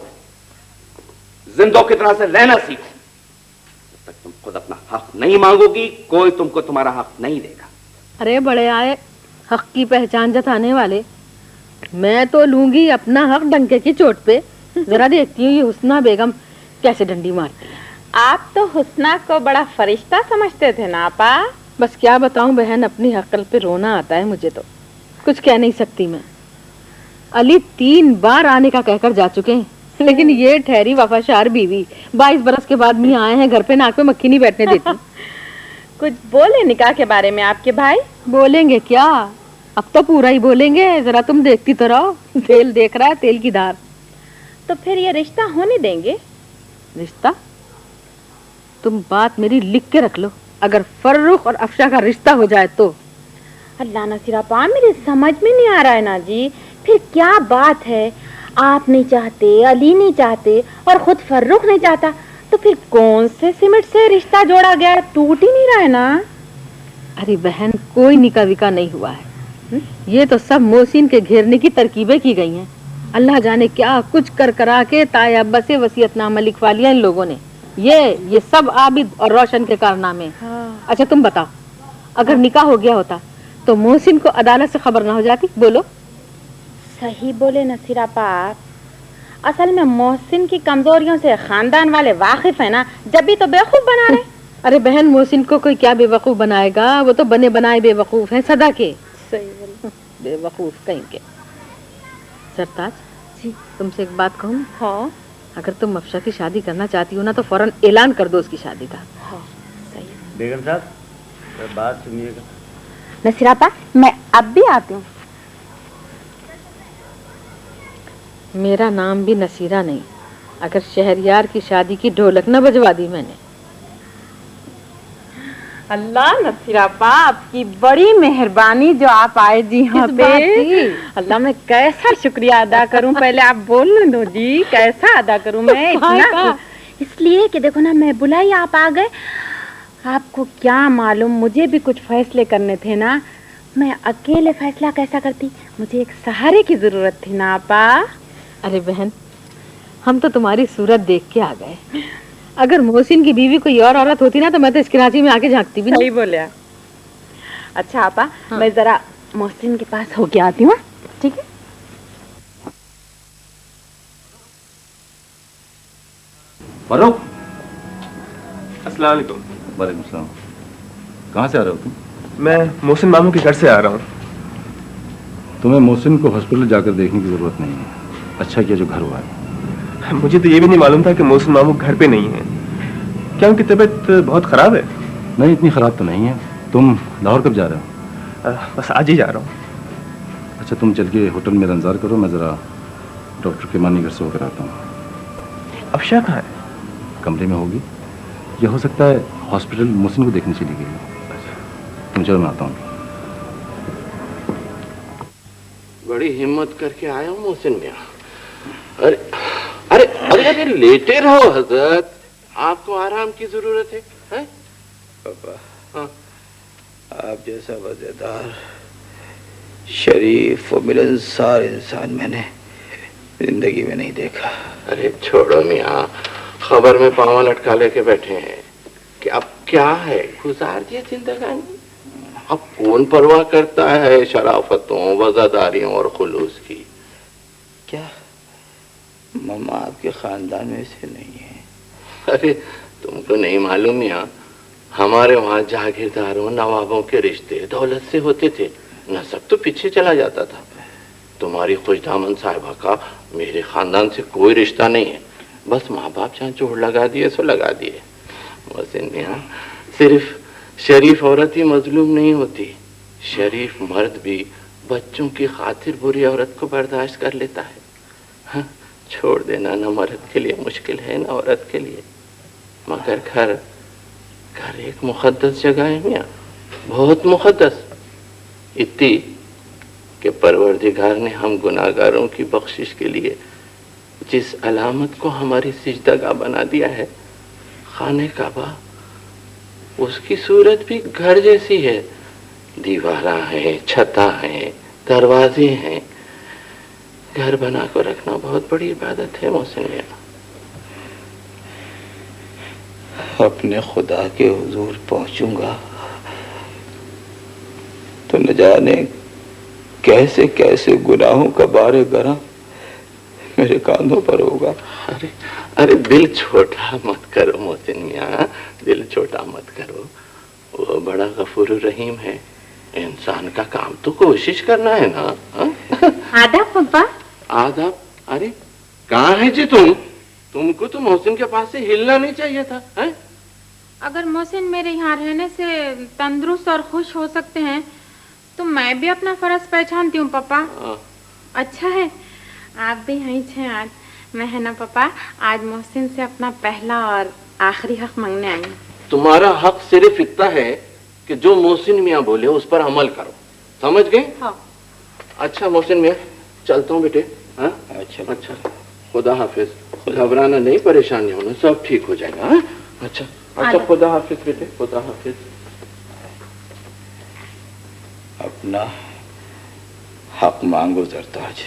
जिंदों की तरह से रहना सीखो। जब तक तुम खुद अपना हक नहीं मांगोगी कोई तुमको तुम्हारा हक नहीं देगा। अरे बड़े आए हक की पहचान जताने वाले, मैं तो लूंगी अपना हक डंके की चोट पे। जरा देखती हूँ ये हुस्ना बेगम कैसे डंडी मारती है। आप तो हुस्ना को बड़ा फरिश्ता समझते थे ना आपा। बस क्या बताऊं बहन, अपनी हकल पे रोना आता है मुझे। तो कुछ कह नहीं सकती मैं। अली 3 बार आने का कहकर जा चुके हैं, लेकिन ये ठहरी वफादार बीवी 22 बरस के बाद भी आए हैं घर पे, नाक पे मक्खी नहीं बैठने देती। कुछ बोले निकाह के बारे में आपके भाई? बोलेंगे क्या, अब तो पूरा ही बोलेंगे। जरा तुम देखती तो रहो, तेल देख रहा है तेल की धार। तो फिर ये रिश्ता होने देंगे? रिश्ता? तुम बात मेरी लिख के रख लो, अगर फर्रुख और अफशा का रिश्ता हो जाए तो। अल्लाह नसीरा पा, मेरे समझ में नहीं आ रहा है ना जी। फिर क्या बात है, आप नहीं चाहते, अली नहीं चाहते और खुद फर्रुख नहीं चाहता, तो फिर कौन से सिमट से रिश्ता जोड़ा गया? टूट ही नहीं रहा है ना। अरे बहन, कोई निकाह विका नहीं हुआ है। ये तो सब मोहसिन के घेरने की तरकीबें की गई हैं। अल्लाह जाने क्या कुछ कर करा के ताया अब्बा से वसीयतनामा लिखवा लिया इन लोगों ने। ये सब आबिद और रोशन के कारनामे। हाँ। अच्छा तुम बताओ, अगर निकाह हो गया होता तो मोहसिन को अदालत से खबर ना हो जाती? बोलो। सही बोले नसीरा पाक। असल में मोहसिन की कमजोरियों से खानदान वाले वाकिफ है ना, जब भी तो बेवकूफ बना रहे। अरे बहन, मोहसिन को कोई क्या बेवकूफ बनाएगा, वो तो बने बनाए बेवकूफ है सदा के। सही बोले, बेवकूफ कहीं के। सरताज जी, तुमसे एक बात कहूँ? हाँ। अगर तुम अफशा की शादी करना चाहती हो ना तो फौरन ऐलान कर दो उसकी शादी का। हाँ सही। बेगम साहब बात सुनिएगा। नसीरा पा, मैं अब भी आती हूँ। मेरा नाम भी नसीरा नहीं, अगर शहरयार की शादी की ढोलक न बजवा दी मैंने। अल्लाह नसीरा पा, आपकी बड़ी मेहरबानी जो आप आए जी यहाँ पे। अल्लाह मैं कैसा शुक्रिया अदा करूं, पहले आप बोलने दो जी। कैसा अदा करूं मैं इतना? इसलिए कि देखो ना, मैं बुलाई आप आ गए। आपको क्या मालूम, मुझे भी कुछ फैसले करने थे ना। मैं अकेले फैसला कैसा करती, मुझे एक सहारे की जरूरत थी ना आपा। अरे बहन, हम तो तुम्हारी सूरत देख के आ गए। अगर मोहसिन की बीवी कोई और औरत होती ना तो मैं तो इस कराची में आके झांकती भी नहीं। सही बोले। अच्छा आपा, हाँ। मैं जरा मोहसिन के पास होके आती हूँ, ठीक है? फर्रुख, अस्सलाम वालेकुम। वालेकुम सलाम। कहाँ से आ रहे हो तुम? मैं मोहसिन मामू के घर से आ रहा हूँ। तुम्हें मोहसिन को हॉस्पिटल जाकर देखने की जरूरत नहीं है। अच्छा किया जो घर हुआ है। मुझे तो ये भी नहीं मालूम था कि मोहसिन मामू घर पे नहीं है। क्या उनकी तबीयत बहुत खराब है? नहीं, इतनी खराब तो नहीं है। तुम लाहौर कब जा रहे हो? बस आज ही जा रहा हूँ। अच्छा, तुम चल के होटल में इंतजार करो, मैं जरा डॉक्टर के मानी घर से होकर आता हूँ। अफशा कहाँ है? कमरे में होगी, या हो सकता है हॉस्पिटल मोहसिन को देखने चली गई। तुम चलो, मैं आता हूँ। बड़ी हिम्मत करके आया हूँ मोहसिन मियाँ। अरे अरे अरे अरे लेटे रहो हजरत, आपको आराम की जरूरत है, हैं? पापा, हाँ। आप जैसा मजेदार, शरीफ और मिलनसार इंसान मैंने जिंदगी में नहीं देखा। अरे छोड़ो मियाँ, खबर में पाँव लटका लेके बैठे हैं कि अब क्या है, गुजार दिए जिंदगानी। अब कौन परवाह करता है शराफतों, वफादारियों और खुलूस की। क्या मम्मा आपके खानदान में से नहीं है? अरे तुमको नहीं मालूम मियाँ, हमारे वहाँ जागीरदारों नवाबों के रिश्ते दौलत से होते थे, नसब तो पीछे चला जाता था। तुम्हारी खुशदामन साहिबा का मेरे खानदान से कोई रिश्ता नहीं है, बस माँ बाप जहाँ जोड़ लगा दिए सो लगा दिए। मोहसिन मियाँ, सिर्फ शरीफ औरत ही मजलूम नहीं होती, शरीफ मर्द भी बच्चों की खातिर बुरी औरत को बर्दाश्त कर लेता है। हाँ, छोड़ देना ना मर्द के लिए मुश्किल है ना औरत के लिए, मगर घर घर एक मुकद्दस जगह है मियाँ, बहुत मुकद्दस। इतनी कि परवरदिगार ने हम गुनाहगारों की बख्शिश के लिए जिस अलामत को हमारी सिजदागाह बना दिया है, खाने काबा, उसकी सूरत भी घर जैसी है। दीवारा है, छता है, दरवाजे हैं। घर बना कर रखना बहुत बड़ी इबादत है मोहसिन मियाँ। अपने खुदा के हुजूर पहुंचूंगा तो न जाने कैसे कैसे गुनाहों का बारे गरा मेरे कांधों पर होगा। अरे अरे दिल छोटा मत करो मोहसिन मियाँ, दिल छोटा मत करो। वो बड़ा गफूर रहीम है, इंसान का काम तो कोशिश करना है ना। आदाब पप्पा। आदाब? अरे कहाँ है जी तुमको तो मोहसिन के पास से हिलना नहीं चाहिए था, हैं? अगर मोहसिन मेरे यहाँ रहने से तंदुरुस्त और खुश हो सकते हैं तो मैं भी अपना फर्ज पहचानती हूँ पापा। अच्छा है आप भी यहीं थे आज। मैं है ना पापा, आज मोहसिन से अपना पहला और आखिरी हक मांगने आई हूँ। तुम्हारा हक सिर्फ इतना है कि जो मोहसिन मियाँ बोले उस पर अमल करो, समझ गए? हाँ। अच्छा मोहसिन मियाँ, चलता हूँ बेटे। हाँ? अच्छा, खुदा हाफिज। घबराना नहीं, परेशान नहीं होना, सब ठीक हो जाएगा। हाँ? अच्छा, खुदा हाफिज बेटे, खुदा हाफिज। अपना हक मांगो जरताज।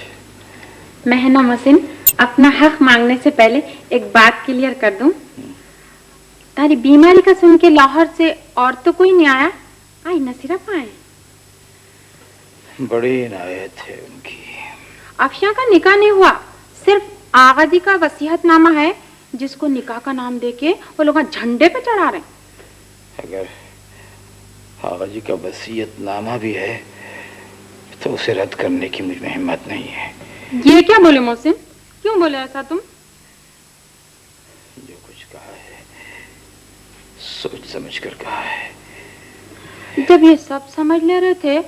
मैं है ना मोहसिन, अपना हक मांगने से पहले एक बात क्लियर कर दूं। तारी बीमारी का सुन के लाहौर से और तो कोई नहीं आया, आई न सिर्फ आए। बड़ी इनायत है उनकी। अफशा का निकाह नहीं हुआ, सिर्फ आगा जी का वसीयतनामा है जिसको निकाह का नाम देके वो लोग झंडे पे चढ़ा रहे हैं। अगर आगा जी का वसीयतनामा भी है तो उसे रद्द करने की मुझ में हिम्मत नहीं है। ये क्या बोले मोहसिन, क्यों बोले ऐसा तुम? जो कुछ कहा है सोच समझ कर कहा है। जब ये सब समझ ले रहे थे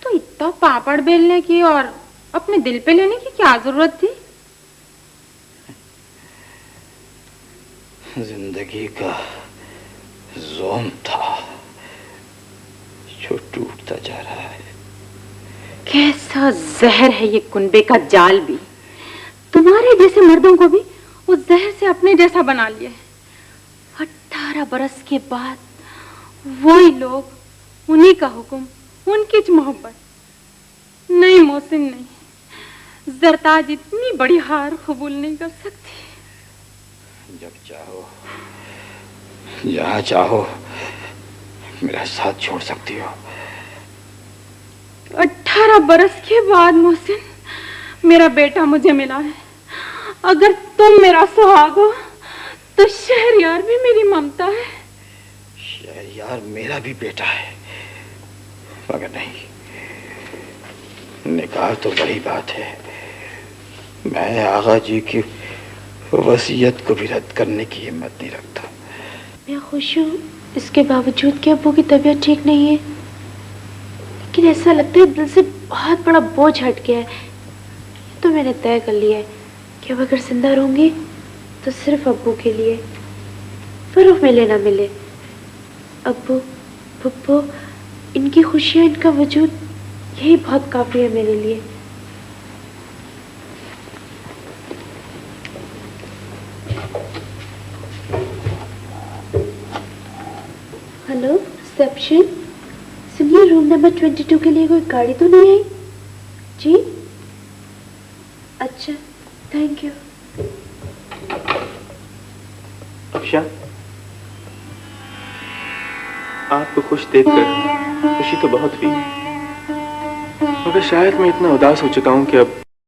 तो इतना पापड़ बेलने की और अपने दिल पे लेने की क्या जरूरत थी? जिंदगी का जोम था जो टूटता जा रहा है। कैसा जहर है ये कुनबे का जाल भी। तुम्हारे जैसे मर्दों को भी वो जहर से अपने जैसा बना लिया है। 18 बरस के बाद वही लोग, उन्हीं का हुक्म, उनकी मोहब्बत। नहीं मोहसिन नहीं, जरताज इतनी बड़ी हार कबूल नहीं कर सकती। जब चाहो जहाँ चाहो मेरा साथ छोड़ सकती हो। 18 बरस के बाद मोहसिन मेरा बेटा मुझे मिला है। अगर तुम मेरा सुहाग हो तो शहरयार भी मेरी ममता है। शहरयार मेरा भी बेटा है, मगर नहीं, निकाह तो बड़ी बात है। मैं आगा जी की वसीयत को भी रद्द करने की हिम्मत नहीं रखता। मैं खुश हूँ इसके बावजूद कि अब्बू की तबीयत ठीक नहीं है, लेकिन ऐसा लगता है दिल से बहुत बड़ा बोझ हट गया है। तो मैंने तय कर लिया है कि अब अगर जिंदा रहूंगी तो सिर्फ अब्बू के लिए, फरूख मिले ना मिले, अब्बू पप्पू इनकी खुशियाँ, इनका वजूद, यही बहुत काफी है मेरे लिए। हेलो रिसेप्शन, सुनिए रूम नंबर 22 के लिए कोई गाड़ी तो नहीं आई? जी अच्छा, थैंक यू। अफशा, आपको खुश देखकर खुशी तो बहुत हुई, मगर शायद मैं इतना उदास हो चुका हूं कि अब